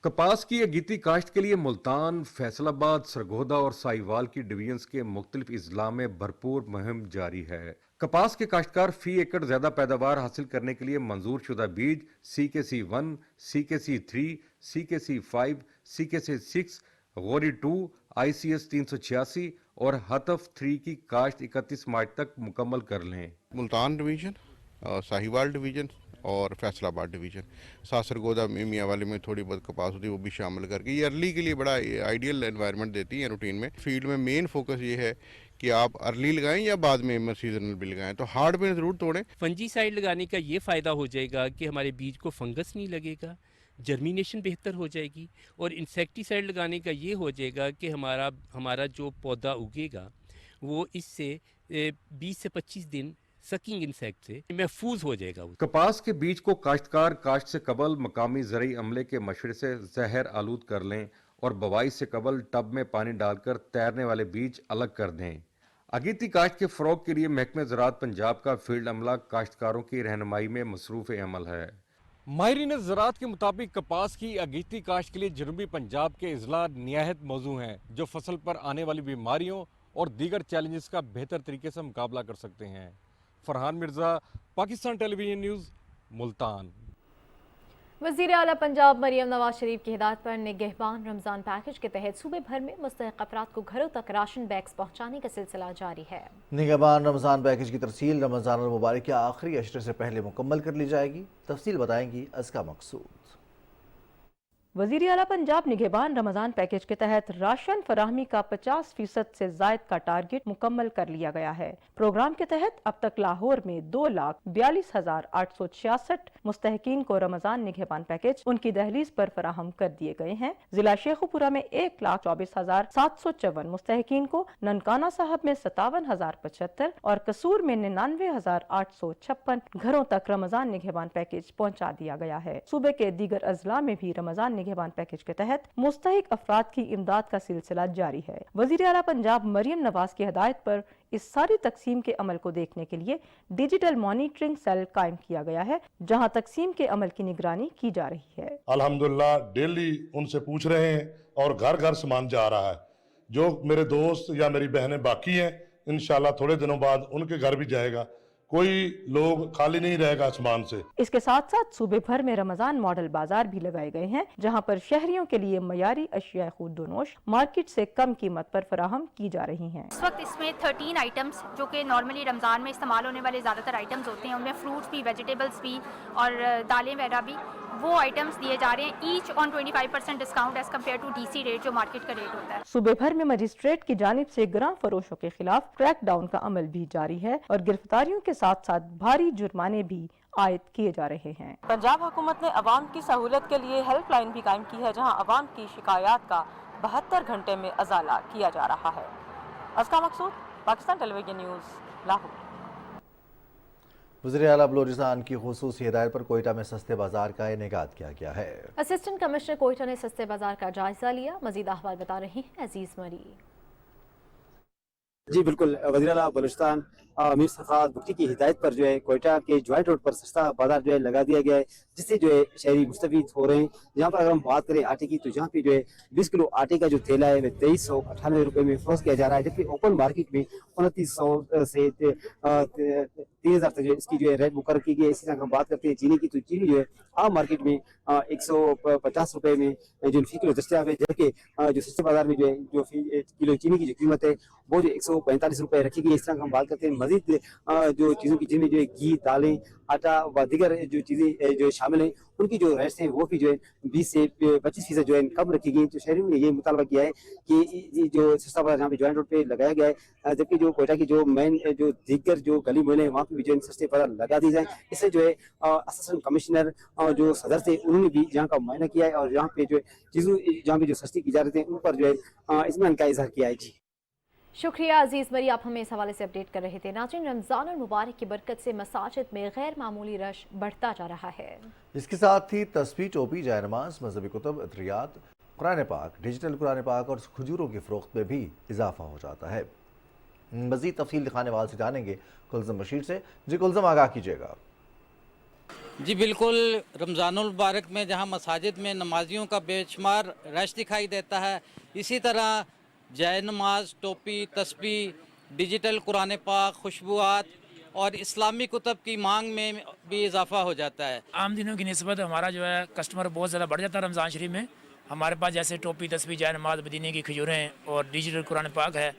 कपास की अगीती काश्त के लिए मुल्तान, फैसलाबाद, सरगोदा और साहिवाल की डिवीजन्स के मुख्तलिफ अजला में भरपूर मुहिम जारी है। कपास के काश्तकार फी एकड़ ज्यादा पैदावार हासिल करने के लिए मंजूर शुदा बीज CKC1, CKC3, CKC5, CKC6, Gauri 2, ICS 386 और हतफ 3 की काश्त 31 मार्च तक मुकम्मल कर लें। मुल्तान डिवीज़न, साहिवाल डिवीज़न और फैसलाबाद डिवीज़न, सासरगोदा में मियाँ वाले में थोड़ी बहुत कपास होती है वो भी शामिल करके ये अर्ली के लिए बड़ा आइडियल एनवायरनमेंट देती है। रूटीन में फील्ड में मेन फोकस ये है कि आप अर्ली लगाएं या बाद में सीजनल भी लगाएं, तो हार्ड में ज़रूर तोड़ें। फंजीसाइड लगाने का ये फ़ायदा हो जाएगा कि हमारे बीज को फंगस नहीं लगेगा, जर्मिनेशन बेहतर हो जाएगी, और इंसेक्टिसाइड लगाने का ये हो जाएगा कि हमारा जो पौधा उगेगा वो इससे 20 से 25 दिन सकिंग इंसेक्ट से महफूज हो जाएगा। कपास के बीज को काश्तकार काश्त से कबल मकामी ज़रई अमले के मशवरे से जहर आलूद कर लें और बवाई से कबल टब में पानी डालकर तैरने वाले बीज अलग कर दें। अगीती काश्त के फ़रोग के लिए महकमे ज़राअत पंजाब का फील्ड अमला काश्तकारों की रहनुमाई में मसरूफ़ अमल है। माहिरीन ज़राअत के मुताबिक कपास की अगीती काश्त के लिए जनूबी पंजाब के अजला निहायत मौजू हैं जो फसल पर आने वाली बीमारियों और दीगर चैलेंजेस का बेहतर तरीके से मुकाबला कर सकते हैं। Farhan Mirza, Pakistan television news, Multan. वज़ीर आला पंजाब मरियम नवाज शरीफ की हिदायत पर निगहबान रमज़ान पैकेज के तहत सूबे भर में मुस्तहिक़ अफराद को घरों तक राशन बैग्स पहुँचाने का सिलसिला जारी है। निगहबान रमज़ान पैकेज की तरसील रमज़ान मुबारक के आखिरी अशरे से पहले मुकम्मल कर ली जाएगी। तफसील बताएंगी अस्का मकसूद। वज़ीर आला पंजाब निगहबान रमज़ान पैकेज के तहत राशन फराहमी का 50% से ज़ायद का टारगेट मुकम्मल कर लिया गया है। प्रोग्राम के तहत अब तक लाहौर में 2,42,866 मुस्तहकीन को रमज़ान निगहबान पैकेज उनकी दहलीज पर फराहम कर दिए गए हैं। जिला शेखुपुरा में 1,24,754 मुस्तहकीन को, ननकाना साहब में 57,075 और कसूर में 99,856 घरों तक रमज़ान निगहबान पैकेज पहुँचा दिया गया है। सूबे के दीगर अजला में भी रमज़ान निगहबान पैकेज के तहत मुस्तहिक अफराद की इमदाद का सिलसिला जारी है। वज़ीर आला पंजाब मरियम नवाज की हिदायत पर इस सारी तकसीम के अमल को देखने के लिए डिजिटल मॉनिटरिंग सेल कायम किया गया है, जहां तकसीम के अमल की निगरानी की जा रही है। अल्हम्दुलिल्लाह डेली उनसे पूछ रहे हैं और घर घर सामान जा रहा है। जो मेरे दोस्त या मेरी बहनें बाकी हैं, इंशाल्लाह थोड़े दिनों बाद उनके घर भी जाएगा। कोई लोग खाली नहीं रहेगा सामान से। इसके साथ साथ सूबे भर में रमजान मॉडल बाजार भी लगाए गए हैं, जहां पर शहरियों के लिए मयारी अशिया खुर्दोनोश मार्केट से कम कीमत पर फराहम की जा रही हैं। इस वक्त इसमें 13 आइटम्स जो कि नॉर्मली रमजान में इस्तेमाल होने वाले ज़्यादातर आइटम्स होते हैं, उनमें फ्रूट्स भी, वेजिटेबल्स भी और दालें वगैरह भी, वो आइटम्स दिए जा रहे हैं each on 25% discount as compared to DC rate जो मार्केट का रेट होता है। सूबे भर में मजिस्ट्रेट की जानिब से ग्राम फरोशों के खिलाफ क्रैक डाउन का अमल भी जारी है और गिरफ्तारियों के साथ साथ भारी जुर्माने भी आयद किए जा रहे हैं। पंजाब हुकूमत ने अवाम की सहूलत के लिए हेल्पलाइन भी कायम की है, जहां अवाम की शिकायत का 72 घंटे में अजाला किया जा रहा है। अस्का मकसूद, पाकिस्तान टेलीविजन न्यूज़, लाहौर। वज़ीर आला बलूचिस्तान की खुसूसी हिदायत पर कोयटा में सस्ते बाजार का इनेकाद किया गया है। असिस्टेंट कमिश्नर कोयटा ने सस्ते बाजार का जायजा लिया। मजीद अहवाल बता रही हैं अजीज मरी। जी बिल्कुल, वज़ीर आला बलूचिस्तान मीर सफ़ात बुक्टी की हिदायत पर जो है कोयटा के जॉइंट रोड पर सस्ता बाजार जो है लगा दिया गया है, जिससे जो है शहरी मुस्तफीद हो रहे हैं। यहाँ पर अगर हम बात करें आटे की, तो जहाँ पे जो है 20 किलो आटे का जो थैला है वह 2398 रुपये में फरोख्त किया जा रहा है, जबकि ओपन मार्केट में 2900 से 3000 तक जो इसकी जो है रेट मुकर्रर की गई है। इसी तरह हम बात करते हैं चीनी की, तो चीनी जो है आम मार्केट में 150 रुपये में जो फी किलो दस्तियाब है, जबकि जो सस्ते बाजार में जो है जो फी किलो चीनी की जो कीमत है वो जो 145 रुपये रखी गई है। इस तरह हम बात करते हैं मजीद जो चीज़ों की, जिनमें जो है घी, दालें, आटा व दीगर जो चीज़ें जो शामिल हैं, उनकी जो रेट्स हैं वो भी जो है 20 से 25% जो है कम रखी गई। तो शहरियों ने ये मुतालबा किया है कि जो सस्ता बाजार जहाँ पे जॉइंट रोड पे लगाया गया है, जबकि जो कोयटा की जो मेन जो दीगर जो गली मोहल्ले हैं वहाँ पे भी जो सस्ते बाजार लगा दी जाए। इससे जो है असिस्टेंट कमिश्नर जो सदर थे उन्होंने भी जहाँ का मुआयना किया है और यहाँ पे जो है चीज़ों जहाँ पे जो सस्ती की जा रही थी उन पर जो है इत्मीनान का इजहार किया है। जी शुक्रिया अजीज मरी, आप हमें इस हवाले से अपडेट कर रहे थे। नाज़रीन, रमज़ान और मुबारक की बरकत से मसाजिद में गैर मामूली रश बढ़ता जा रहा है। इसके साथ ही तस्बीह, टोपी, जाय नमाज, मजहबी कुतुब, अतरियात, कुरान पाक, डिजिटल कुरान पाक और खजूरों की फ़रोख्त में भी इजाफा हो जाता है। मज़ीद तफसील दिखाने वाले से जानेंगे कुलज़म बशीर से। जी कुलज़म, आगाह कीजिएगा। जी बिल्कुल, रमज़ानुल मुबारक में जहां मसाजिद में नमाजियों का बेशुमार रश दिखाई देता है, इसी तरह जय नमाज, टोपी, तस्बीह, डिजिटल कुरान पाक, खुशबुआत और इस्लामी कुतब की मांग में भी इजाफा हो जाता है। आम दिनों की निस्बत हमारा जो है कस्टमर बहुत ज़्यादा बढ़ जाता है रमज़ान शरीफ में। हमारे पास जैसे टोपी, तस्बीह, जय नमाज, मदीने की खजूरें और डिजिटल कुरान पाक है,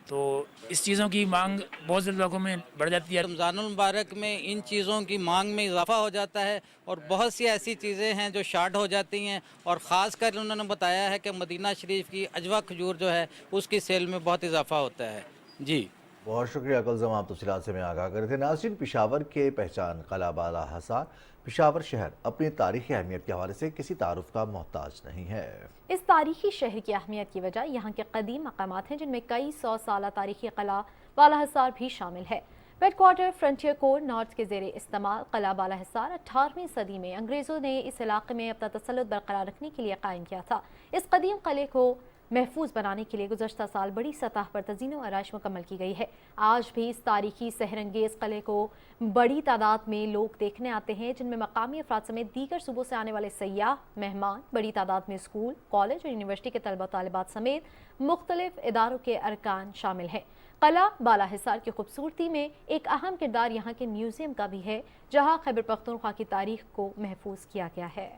तो इस चीज़ों की मांग बहुत ज़्यादा लोगों में बढ़ जाती है। रमज़ानुल मुबारक में इन चीज़ों की मांग में इजाफा हो जाता है और बहुत सी ऐसी चीज़ें हैं जो शार्ट हो जाती हैं, और ख़ास कर उन्होंने बताया है कि मदीना शरीफ की अजवा खजूर जो है उसकी सेल में बहुत इजाफा होता है। जी बहुत शुक्रिया कुलज़म, आप तफसीलात से मैं आगाह कर रहे थे। नाज़रीन, पेशावर के पहचान कला बाला हसार पेशावर शहर अपनी तारीख़ी अहमियत के हवाले से किसी तारुफ का मोहताज नहीं है। इस तारीखी शहर की अहमियत की वजह यहाँ के कदीम मकामात हैं, जिनमें कई 100 साल तारीखी कला बाला हसार भी शामिल है। Head quarter frontier core north के ज़ेरे इस्तेमाल कला बाला हसार 18वीं सदी में अंग्रेज़ों ने इस इलाके में अपना तसल्लुत बरकरार रखने के लिए कायम किया था। इस कदीम किले को महफूज बनाने के लिए गुज़श्ता साल बड़ी सतह पर तज़ीन व आराइश मुकम्मल की गई है। आज भी इस तारीखी सहरंगेज़ किले को बड़ी तादाद में लोग देखने आते हैं, जिनमें मकामी अफराद समेत दीगर सूबों से आने वाले सयाह, मेहमान, बड़ी तादाद में स्कूल, कॉलेज और यूनिवर्सिटी के तलबा तालिबात समेत मुख्तलिफ इदारों के अरकान शामिल हैं। किला बाला हिसार की खूबसूरती में एक अहम किरदार यहाँ के म्यूज़ियम का भी है, जहाँ खैबर पख्तूनख्वा की तारीख को महफूज किया गया है।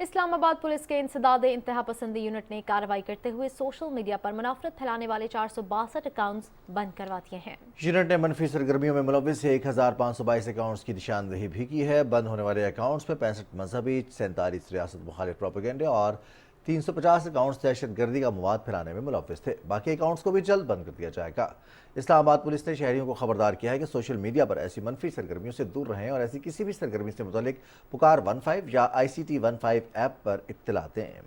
इस्लामाबाद पुलिस के इंसदाद इंतहा पसंदी यूनिट ने कार्रवाई करते हुए सोशल मीडिया पर मुनाफरत फैलाने वाले 462 अकाउंट्स बंद करवा दिए हैं। यूनिट ने मनफी सरगर्मियों में मुलव्विस 1522 अकाउंट्स की निशानदेही भी की है। बंद होने वाले अकाउंट्स में 65 मजहबी, 47 रियासत मुखालिफ प्रोपेगेंडे और 350 अकाउंट्स दहशतगर्दी का मवाद फैलाने में मुलव्विस थे। बाकी अकाउंट्स को भी जल्द बंद कर दिया जाएगा। इस्लामाबाद पुलिस ने शहरियों को खबरदार किया है कि सोशल मीडिया पर ऐसी मनफी सरगर्मियों से दूर रहें और ऐसी किसी भी सरगर्मी से मुतालिक पुकार 15 या ICT 15 ऐप पर इत्तला दें।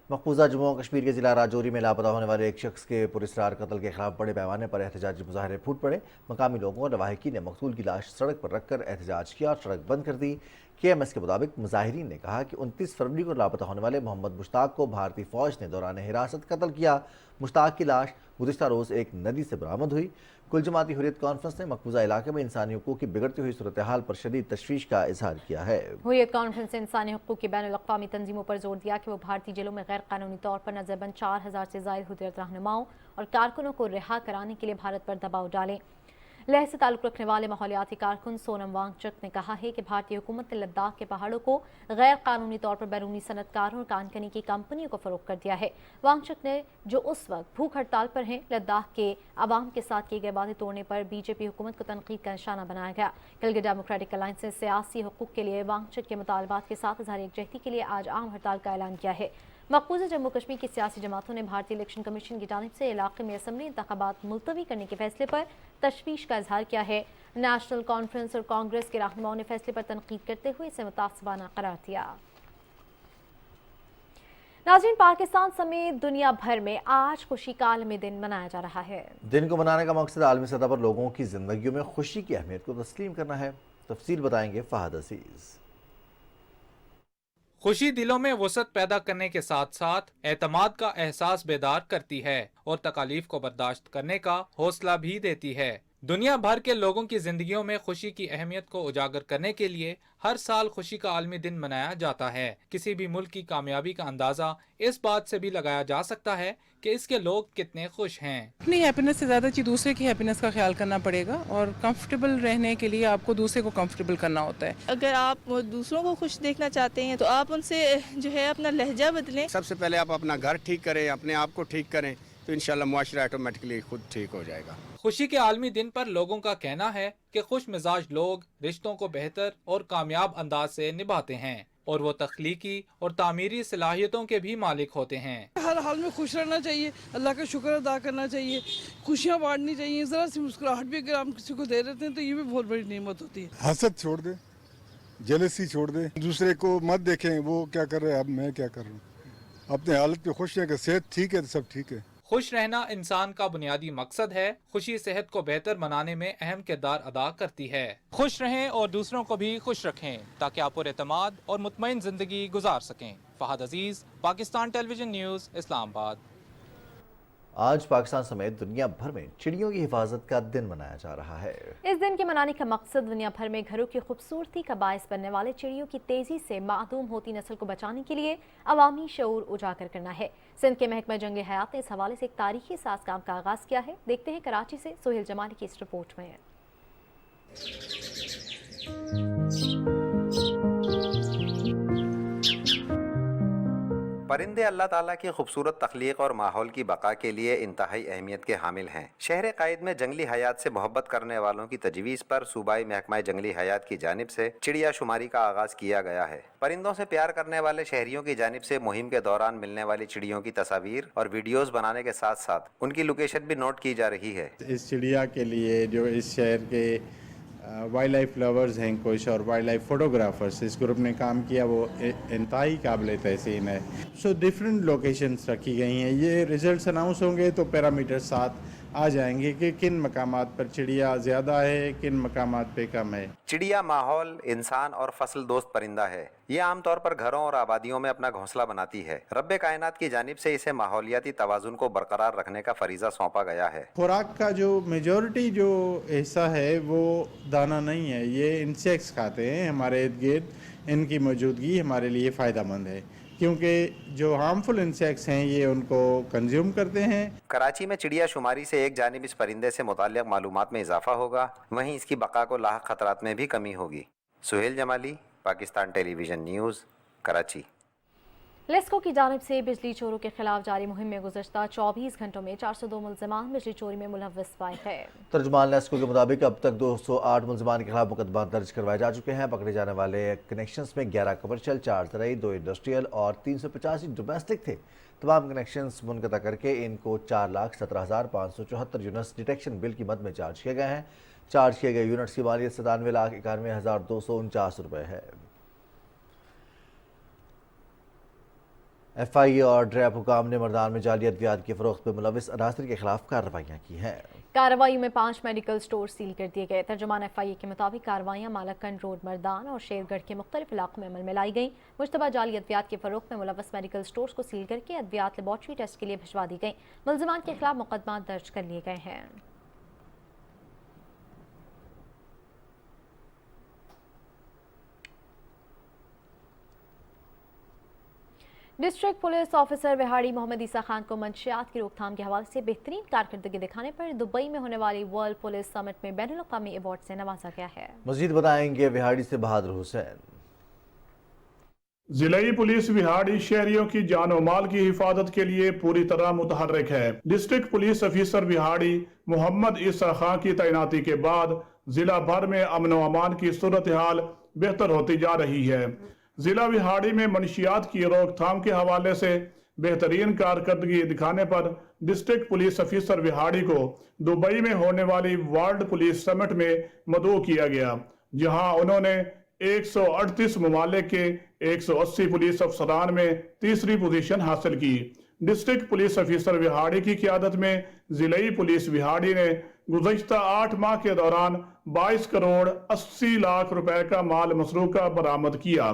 मकबूजा जम्मू कश्मीर के जिला राजौरी में लापता होने वाले एक शख्स के पुरस्रार कत्ल के खिलाफ बड़े पैमाने पर एहतजाजी मुजाहरे फूट पड़े। मकामी लोगों और लवाहिकी ने मकतूल की लाश सड़क पर रखकर एहतजाज किया और सड़क बंद कर दी। KMS के मुताबिक मुजाहिरीन ने कहा कि 29 फरवरी को लापता होने वाले मोहम्मद मुश्ताक को भारतीय फौज ने दौरान हिरासत कत्ल किया। मुश्ताक की लाश गुज़िश्ता रोज़ एक नदी से बरामद हुई। कुल जमाती हुर्रियत कॉन्फ्रेंस ने मकबूजा इलाके में इंसानी हुकूक की बिगड़ती हुई सूरत हाल पर शदीद तशवीश का इजहार किया है। हुर्रियत कॉन्फ्रेंस ने इंसानी हुकूक की बैनुल-अक़वामी तंजीमों पर जोर दिया कि वो भारतीय जेलों में गैर कानूनी तौर पर नजरबंद 4000 से ज़ायद हुर्रियत रहनुमाओं और कारकुनों को रिहा कराने के लिए भारत पर दबाव डालें। लेह से ताल्लुक़ रखने वाले माहौलियाती कारकुन सोनम वांगचक ने कहा है कि भारतीय हुकूमत ने लद्दाख के पहाड़ों को गैर कानूनी तौर पर बैरूनी सनतकारों और कानकनी की कंपनियों को फरोख्त कर दिया है। वांगचक ने जो उस वक्त भूख हड़ताल पर हैं, लद्दाख के अवाम के साथ किए गए वादे तोड़ने पर BJP हुकूमत को तनकीद का निशाना बनाया गया। गिलगित डेमोक्रेटिक अलायंस ने सियासी हुकूक के लिए वांगचक के मुतालबात के साथ इज़हार यकजहती के लिए आज आम हड़ताल का ऐलान किया है। मकबूजा जम्मू कश्मीर की सियासी जमातों ने भारतीय इलेक्शन कमीशन की जानिब से इलाके में असम्बली इंतखाबात मुलतवी करने के फैसले पर तशवीश का इजहार किया है। नेशनल कॉन्फ्रेंस और कांग्रेस के रहनुमाओं ने फैसले पर तनकीद करते हुए इसे मुतासिबाना करार दिया। नाज़रीन, पाकिस्तान समेत दुनिया भर में आज खुशी का आलमी दिन मनाया जा रहा है। दिन को मनाने का मकसद आलमी सतह पर लोगों की जिंदगियों में खुशी की अहमियत को तस्लीम करना है। तफसील बताएंगे फहद अजीज। खुशी दिलों में वसअत पैदा करने के साथ साथ एतमाद का एहसास बेदार करती है और तकालीफ को बर्दाश्त करने का हौसला भी देती है। दुनिया भर के लोगों की जिंदगियों में खुशी की अहमियत को उजागर करने के लिए हर साल खुशी का आलमी दिन मनाया जाता है। किसी भी मुल्क की कामयाबी का अंदाजा इस बात से भी लगाया जा सकता है कि इसके लोग कितने खुश हैं। अपनी हैप्पीनेस से ज़्यादा चीज़ दूसरे की हैप्पीनेस का ख्याल करना पड़ेगा और कंफर्टेबल रहने के लिए आपको दूसरे को कंफर्टेबल करना होता है। अगर आप दूसरों को खुश देखना चाहते हैं तो आप उनसे जो है अपना लहजा बदलें। सबसे पहले आप अपना घर ठीक करें, अपने आप को ठीक करें, तो इंशाल्लाह मुआशरा ऑटोमेटिकली खुद ठीक हो जाएगा। खुशी के आलमी दिन पर लोगों का कहना है कि खुश मिजाज लोग रिश्तों को बेहतर और कामयाब अंदाज से निभाते हैं और वो तख्लीकी और तामीरी सलाहियतों के भी मालिक होते हैं। हर हाल में खुश रहना चाहिए, अल्लाह का शुक्र अदा करना चाहिए, खुशियाँ बांटनी चाहिए। ज़रा सी मुस्कुराहट भी अगर हम किसी को दे देते हैं तो ये भी बहुत बड़ी नेमत होती है। हसद छोड़ दे, जेलसी छोड़ दे, दूसरे को मत देखें वो क्या कर रहे हैं, अब मैं क्या कर रहा हूँ। अपने हालत पे खुश है कि सेहत ठीक है तो सब ठीक है। खुश रहना इंसान का बुनियादी मकसद है। खुशी सेहत को बेहतर बनाने में अहम किरदार अदा करती है। खुश रहें और दूसरों को भी खुश रखें ताकि आप पुरएतमाद और मुतमईन जिंदगी गुजार सकें। फहद अजीज, पाकिस्तान टेलीविजन न्यूज़, इस्लामाबाद। आज पाकिस्तान समेत दुनिया भर में चिड़ियों की हिफाजत का दिन मनाया जा रहा है। इस दिन के मनाने का मकसद दुनिया भर में घरों की खूबसूरती का बायस बनने वाले चिड़ियों की तेजी से मादूम होती नस्ल को बचाने के लिए अवामी शऊर उजागर करना है। सिंध के महकमा जंग हयात ने इस हवाले से एक तारीखी साज काम का आगाज किया है। देखते हैं कराची से सुहेल जमाली की इस रिपोर्ट में। परिंदे अल्लाह ताला की खूबसूरत तख्लीक और माहौल की बका के लिए इंतहाई अहमियत के हामिल हैं। शहर कायद में जंगली हयात से मोहब्बत करने वालों की तजवीज़ पर सूबाई महकमा जंगली हयात की जानिब से चिड़िया शुमारी का आगाज़ किया गया है। परिंदों से प्यार करने वाले शहरियों की जानिब से मुहिम के दौरान मिलने वाली चिड़ियों की तस्वीर और वीडियोज़ बनाने के साथ साथ उनकी लोकेशन भी नोट की जा रही है। इस चिड़िया के लिए जो इस शहर के वाइल्ड लाइफ लवर्स हैं कुछ और वाइल्ड लाइफ फोटोग्राफर्स इस ग्रुप ने काम किया, वो इंतहाई काबिल तहसीन है। सो डिफरेंट लोकेशंस रखी गई हैं। ये रिजल्ट्स अनाउंस होंगे तो पैरामीटर साथ आ जाएंगे कि किन मकामात पर चिड़िया ज़्यादा है, किन मकामात पे कम है। चिड़िया माहौल, इंसान और फसल दोस्त परिंदा है। ये आमतौर पर घरों और आबादियों में अपना घोंसला बनाती है। रब्बे कायनात की जानिब से इसे माहौलियाती तवाजुन को बरकरार रखने का फरीजा सौंपा गया है। खुराक का जो मेजॉरिटी जो हिस्सा है वो दाना नहीं है, ये इंसेक्ट्स खाते हैं। हमारे इर्द गिर्द इनकी मौजूदगी हमारे लिए फ़ायदेमंद है क्योंकि जो हार्मफुल इंसेक्ट्स हैं ये उनको कंज्यूम करते हैं। कराची में चिड़िया शुमारी से एक जानिब इस परिंदे से मुताल्लिक़ मालूमात में इजाफा होगा, वहीं इसकी बका को लाहक खतरात में भी कमी होगी। Suhail Jamali, Pakistan television news, Karachi. LESCO की जानिब से बिजली चोरों के खिलाफ जारी मुहिम में गुज़श्ता 24 घंटों में 402 मुल्ज़िमान बिजली चोरी में मुलव्वस पाए हैं। तर्जुमान लेस्को के मुताबिक अब तक 208 मुल्ज़िमान के खिलाफ मुकदमा दर्ज करवाए जा चुके हैं। पकड़े जाने वाले कनेक्शंस में 11 कमर्शियल, 4 ज़राई, 2 इंडस्ट्रियल और 385 डोमेस्टिक थे। तमाम कनेक्शंस मुनक़ता करके इनको 4,17,574 यूनिट्स डिटेक्शन बिल की मद में चार्ज किए गए हैं। चार्ज किए गए यूनिट्स की मालियत 97,91,249 रुपये है। FIA और ड्रैप हुकाम ने मर्दान में जाली अद्वियात की फरोख्त में मुलविस अनासर के खिलाफ कार्रवाइयाँ की हैं। कार्रवाई में 5 मेडिकल स्टोर सील कर दिए गए। तर्जुमान FIA के मुताबिक कार्रवाइयाँ मालकन रोड, मर्दान और शेरगढ़ के मुख्तलिफ इलाकों में अमल में लाई गई। मुश्तबा जाली अद्वियात की फरोख्त में मुलविस मेडिकल स्टोर्स को सील करके अद्वियात लेबॉर्ट्री टेस्ट के लिए भिजवा दी गई। मुल्ज़िमान के खिलाफ मुकदमा दर्ज कर लिए गए हैं। District police officer Vehari Muhammad Isa Khan को मंशियात की रोकथाम के हवाले से बेहतरीन कारकर्दगी दिखाने पर दुबई में होने वाली वर्ल्ड पुलिस समिट में बैनुल अक़वामी अवार्ड से नवाजा गया है। मजीद बताएंगे विहाड़ी से बहादुर हुसैन। जिलाई पुलिस विहाड़ी शहरियों की जान और माल की हिफाजत के लिए पूरी तरह मुतहर्रिक है। District police officer Vehari Muhammad Isa Khan की तैनाती के बाद जिला भर में अमन व अमान की सूरत हाल बेहतर होती जा रही है। जिला विहाड़ी में मनशियात की रोकथाम के हवाले से बेहतरीन कारकर्दगी दिखाने पर डिस्ट्रिक्ट पुलिस ऑफिसर विहाड़ी को दुबई में होने वाली वर्ल्ड पुलिस समिट में मदऊ किया गया, जहां उन्होंने 138 ममालिक के 180 पुलिस अफसरान में तीसरी पोजीशन हासिल की। डिस्ट्रिक्ट पुलिस ऑफिसर विहाड़ी की क़यादत में जिले पुलिस विहाड़ी ने गुज़श्ता 8 माह के दौरान 22 करोड़ 80 लाख रुपए का माल मसरूका बरामद किया,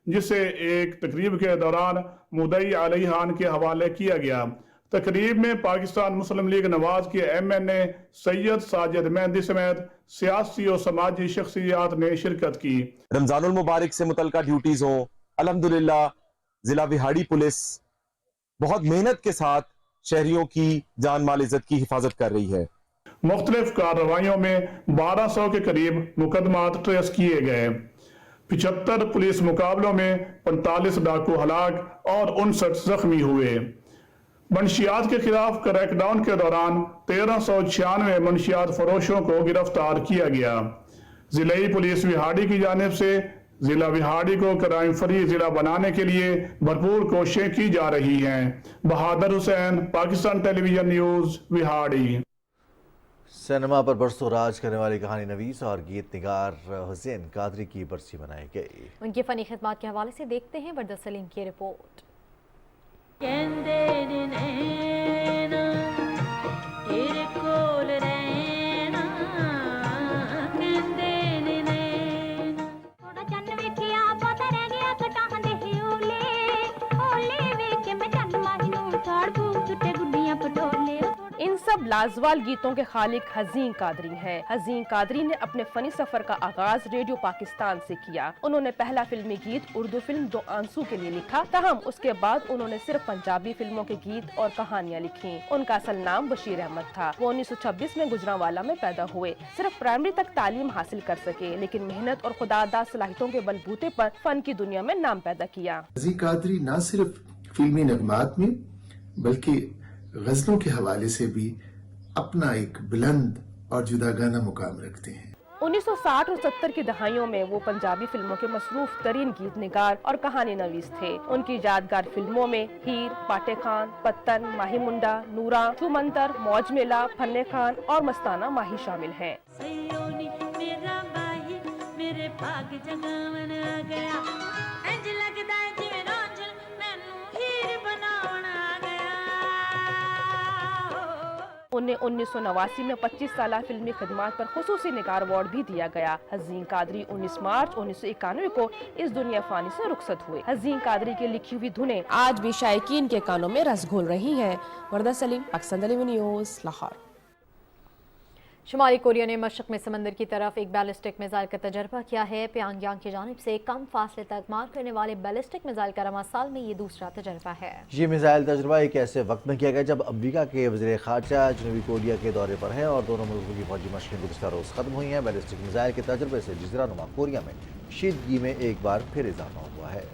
जिसे एक तकरीब के दौरान मुदई अलैहान के हवाले किया गया। तकरीब में पाकिस्तान मुस्लिम लीग नवाज के MNA सैयद साजिद मेहंदी समेत सियासी और समाजी शख्सियात ने शिरकत की। रमजानुल मुबारक से मुतल्लिका ड्यूटीज हों, अल्हम्दुलिल्लाह जिला विहाड़ी पुलिस बहुत मेहनत के साथ शहरियों की जान माल इज्जत की हिफाजत कर रही है। मुख्तलिफ कार्रवाइयों में 1200 के करीब मुकदमात ट्रेस किए गए। 75 पुलिस मुकाबलों में 45 डाकू हलाक और 59 जख्मी हुए। मंशियात के खिलाफ क्रैकडाउन के दौरान 1396 मंशियात फरोशों को गिरफ्तार किया गया। जिले पुलिस विहाड़ी की जानिब से जिला विहाड़ी को क्राइम फ्री जिला बनाने के लिए भरपूर कोशिशें की जा रही हैं। Bahadur Hussain, Pakistan television news, Vehari. Cinema पर बरसों राज करने वाली कहानी नवीस और गीत निगार हुसैन कादरी की बरसी मनाई गई। उनकी फनी खिदमत के हवाले से देखते हैं बरदर सलीम की रिपोर्ट। इन सब लाजवाल गीतों के खालिक हज़ीन कादरी हैं। हज़ीन कादरी ने अपने फनी सफर का आगाज रेडियो पाकिस्तान से किया। उन्होंने पहला फिल्मी गीत उर्दू फिल्म दो आंसू के लिए लिखा, ताहम उसके बाद उन्होंने सिर्फ पंजाबी फिल्मों के गीत और कहानियाँ लिखी। उनका असल नाम बशीर अहमद था। वो 1926 में गुजरांवाला में पैदा हुए। सिर्फ प्राइमरी तक तालीम हासिल कर सके, लेकिन मेहनत और खुदादाद सलाहियतों के बलबूते पर फन की दुनिया में नाम पैदा किया। हज़ीन कादरी न सिर्फ फिल्मी नगमात में बल्कि गज़लों के हवाले से भी अपना एक बुलंद और जुदागाना मुकाम रखते हैं। 1960 और 70 की दहाइयों में वो पंजाबी फिल्मों के मसरूफ तरीन गीत निगार और कहानी नवीस थे। उनकी यादगार फिल्मों में हीर, पाटे खान, पत्तन, माही मुंडा, नूरा, छुमंतर, मौज मेला, फन्ने खान और मस्ताना माही शामिल हैं। उन्हें 1989 में 25 साल फिल्मी खिदमात पर खुसूसी निगार अवार्ड भी दिया गया। हज़ीन कादरी 19 मार्च 1991 को इस दुनिया फानी से रुखसत हुए। हज़ीन कादरी की लिखी हुई धुनें आज भी शायकीन के कानों में रस घोल रही हैं। Warda Saleem, Pakistan television news, Lahore. शुमाली कोरिया ने मशरक में समंदर की तरफ एक बैलिस्टिक मिसाइल का तजर्बा किया है। प्योंगयांग की जानिब से कम फासले तक मार करने वाले बैलिस्टिक मिसाइल का रवां साल में ये दूसरा तजर्बा है। ये मिसाइल तजर्बा एक ऐसे वक्त में किया गया जब अमरीका के वज़ीर ख़ारजा जनूबी कोरिया के दौरे पर हैं और दोनों मुल्कों की फौजी मशक़ें गुज़श्ता रोज़ ख़त्म हुई हैं। बैलिस्टिक मिसाइल के तजर्बे से जज़ीरा नुमा कोरिया में शीदगी में एक बार फिर इजाफा हुआ है।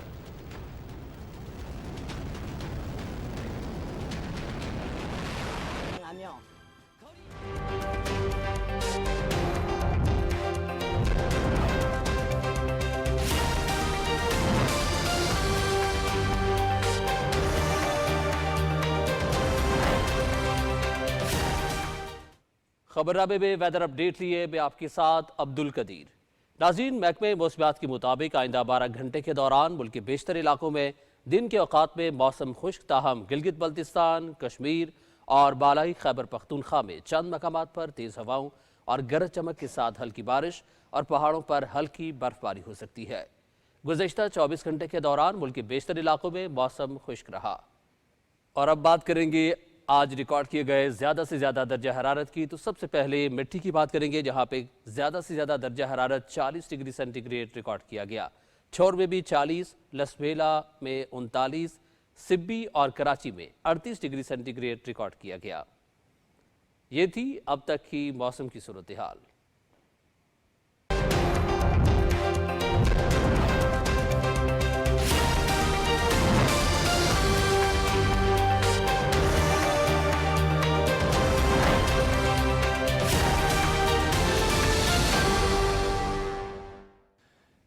खबरनामे में वेदर अपडेट लिए मैं आपके साथ अब्दुल कदीर। नाज़रीन, महकमे मौसमियात के मुताबिक आइंदा 12 घंटे के दौरान मुल्क के बेशतर इलाकों में दिन के औकात में मौसम खुश्क, ताहम गिलगित बल्तिस्तान, कश्मीर और बालाई खैबर पख्तूनख्वा में चंद मकामात पर तेज़ हवाओं और गरज चमक के साथ हल्की बारिश और पहाड़ों पर हल्की बर्फबारी हो सकती है। गुज़श्ता 24 घंटे के दौरान मुल्क के बेशतर इलाकों में मौसम खुश्क रहा। और अब बात करेंगे आज रिकॉर्ड किए गए ज़्यादा से ज़्यादा दर्जा हरारत की। तो सबसे पहले मिट्टी की बात करेंगे, जहां पे ज़्यादा से ज़्यादा दर्जा हरारत 40 डिग्री सेंटीग्रेड रिकॉर्ड किया गया। छोर में भी 40, लसवेला में 39, सिब्बी और कराची में 38 डिग्री सेंटीग्रेड रिकॉर्ड किया गया। ये थी अब तक की मौसम की सूरत हाल।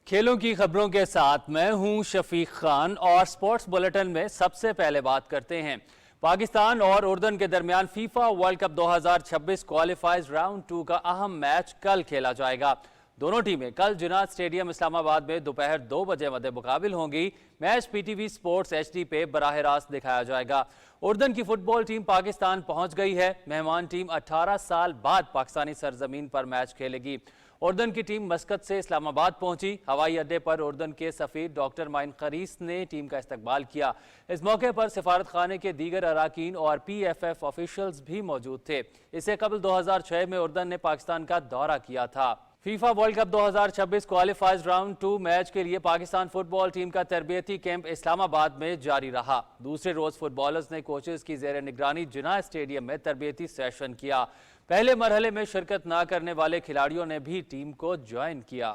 खेलों की खबरों के साथ मैं हूं शफीक खान और स्पोर्ट्स बुलेटिन में सबसे पहले बात करते हैं पाकिस्तान और उर्दन के दरमियान FIFA world cup 2026 qualifies round 2 का अहम मैच कल खेला जाएगा। दोनों टीमें कल जुनाद स्टेडियम इस्लामाबाद में दोपहर 2 बजे मध्य मुकाबिल होंगी। मैच PTV स्पोर्ट्स HD पे बराह रास्त दिखाया जाएगा। उर्दन की फुटबॉल टीम पाकिस्तान पहुंच गई है। मेहमान टीम 18 साल बाद पाकिस्तानी सरजमीन पर मैच खेलेगी। उर्दन की टीम मस्कत से इस्लामाबाद पहुंची। हवाई अड्डे पर उर्दन के सफीर डॉक्टर माइन खरीस ने टीम का इस्तकबाल किया। इस मौके पर सिफारत खाने के दीगर अराकीन और PFF ऑफिशियल्स भी मौजूद थे। इससे कबल 2006 में उर्दन ने पाकिस्तान का दौरा किया था। FIFA world cup 2026 qualifies round 2 match के लिए पाकिस्तान फुटबॉल टीम का तरबियती कैंप इस्लामाबाद में जारी रहा। दूसरे रोज फुटबॉलर्स ने कोचेस की जेर निगरानी जुनाद स्टेडियम में तरबियती सेशन किया। पहले मरहले में शिरकत न करने वाले खिलाड़ियों ने भी टीम को ज्वाइन किया।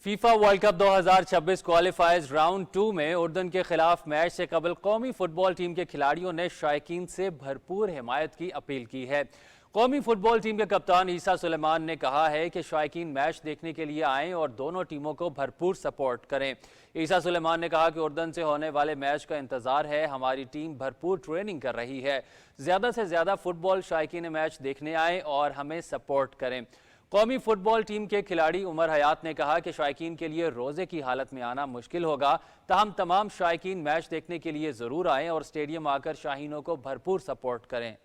FIFA world cup 2026 qualifies round 2 में उर्दन के खिलाफ मैच से कबल कौमी फुटबॉल टीम के खिलाड़ियों ने शायकीन से भरपूर हिमायत की अपील की है। कौमी फुटबॉल टीम के कप्तान ईसा सुलेमान ने कहा है कि शायकीन मैच देखने के लिए आएं और दोनों टीमों को भरपूर सपोर्ट करें। ईसा सुलेमान ने कहा कि उर्दन से होने वाले मैच का इंतजार है। हमारी टीम भरपूर ट्रेनिंग कर रही है। ज़्यादा से ज़्यादा फुटबॉल शायकीन मैच देखने आएं और हमें सपोर्ट करें। कौमी फुटबॉल टीम के खिलाड़ी उमर हयात ने कहा कि शायकीन के लिए रोज़े की हालत में आना मुश्किल होगा, ताहम तमाम शायकीन मैच देखने के लिए ज़रूर आएँ और स्टेडियम आकर शाहीनों को भरपूर सपोर्ट करें।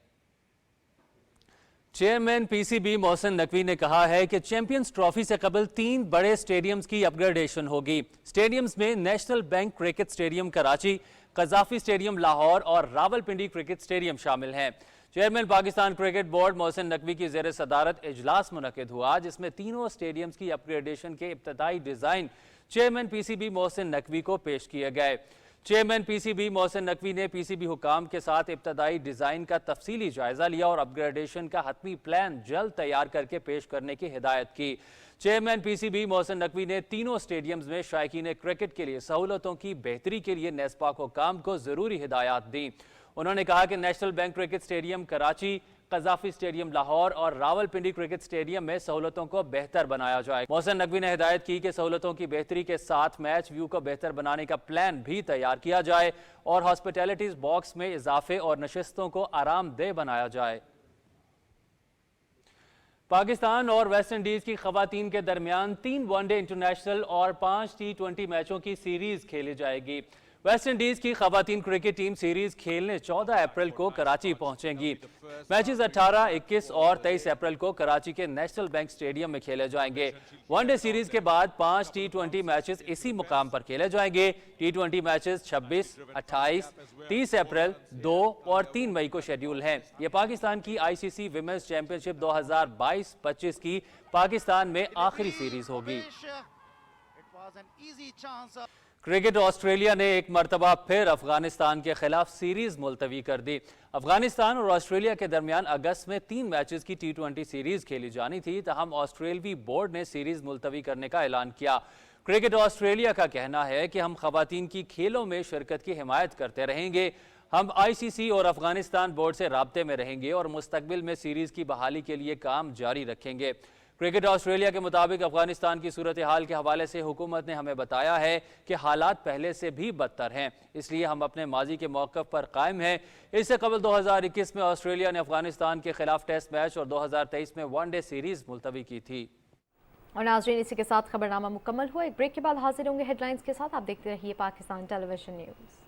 चेयरमैन PCB मोहसिन नकवी ने कहा है कि चैंपियंस ट्रॉफी से कबल 3 बड़े स्टेडियम्स की अपग्रेडेशन होगी। स्टेडियम्स में national bank cricket stadium Karachi, Gaddafi stadium Lahore और रावलपिंडी क्रिकेट स्टेडियम शामिल हैं। Chairman Pakistan cricket board Mohsin Naqvi की ज़ेर सदारत इजलास मुनक़िद हुआ, जिसमें तीनों स्टेडियम्स की अपग्रेडेशन के इब्तदाई design chairman PCB Mohsin Naqvi को पेश किए गए। चेयरमैन PCB मोहसिन नकवी ने PCB हुकाम के साथ इब्तदाई डिज़ाइन का तफसीली जायजा लिया और अपग्रेडेशन का हतमी प्लान जल्द तैयार करके पेश करने की हिदायत की। चेयरमैन PCB मोहसिन नकवी ने तीनों स्टेडियम्स में शायकीन क्रिकेट के लिए सहूलतों की बेहतरी के लिए नेस्पाक हुकाम को ज़रूरी हिदायत दी। उन्होंने कहा कि national bank cricket stadium Karachi, Gaddafi stadium Lahore और रावलपिंडी क्रिकेट स्टेडियम में सहूलतों को बेहतर बनाया जाए। मोहसिन नकवी ने हिदायत की कि सहूलतों की बेहतरी के साथ मैच व्यू को बेहतर बनाने का प्लान भी तैयार किया जाए और हॉस्पिटैलिटीज बॉक्स में इजाफे और नशिस्तों को आरामदेह बनाया जाए। पाकिस्तान और वेस्ट इंडीज की खवातीन के दरमियान 3 वनडे इंटरनेशनल और 5 T20 मैचों की सीरीज खेली जाएगी। वेस्ट इंडीज की खवातीन क्रिकेट टीम सीरीज खेलने 14 अप्रैल को कराची पहुंचेंगी। मैचेस 18, 21 और 23 अप्रैल को कराची के नेशनल बैंक स्टेडियम में खेले जाएंगे। वनडे सीरीज के बाद 5 T20 मैचेस इसी मुकाम पर खेले जाएंगे। T20 मैचेस 26, 28, 30 अप्रैल, 2 और 3 मई को शेड्यूल हैं। ये पाकिस्तान की ICC विमेंस चैंपियनशिप 2022-25 की पाकिस्तान में आखिरी सीरीज होगी। क्रिकेट ऑस्ट्रेलिया ने एक मरतबा फिर अफगानिस्तान के खिलाफ सीरीज मुलतवी कर दी। अफगानिस्तान और ऑस्ट्रेलिया के दरमियान अगस्त में 3 मैचेस की T20 सीरीज खेली जानी थी, ताहम ऑस्ट्रेलवी बोर्ड ने सीरीज मुलतवी करने का ऐलान किया। क्रिकेट ऑस्ट्रेलिया का कहना है कि हम खवातीन की खेलों में शिरकत की हिमायत करते रहेंगे। हम ICC और अफगानिस्तान बोर्ड से राब्ते में रहेंगे और मुस्तकबिल में सीरीज की बहाली के लिए काम जारी रखेंगे। क्रिकेट ऑस्ट्रेलिया के मुताबिक अफगानिस्तान की सूरत हाल के हवाले से हुकूमत ने हमें बताया है कि हालात पहले से भी बदतर हैं, इसलिए हम अपने माजी के मौक़िफ़ पर कायम हैं। इससे कबल 2021 में ऑस्ट्रेलिया ने अफगानिस्तान के खिलाफ टेस्ट मैच और 2023 में वनडे सीरीज मुलतवी की थी। और नाज़रीन, इसी के साथ खबरनामा मुकम्मल हुआ। एक ब्रेक के बाद हाजिर होंगे हेडलाइंस के साथ। आप देखते रहिए पाकिस्तान टेलीविजन न्यूज़।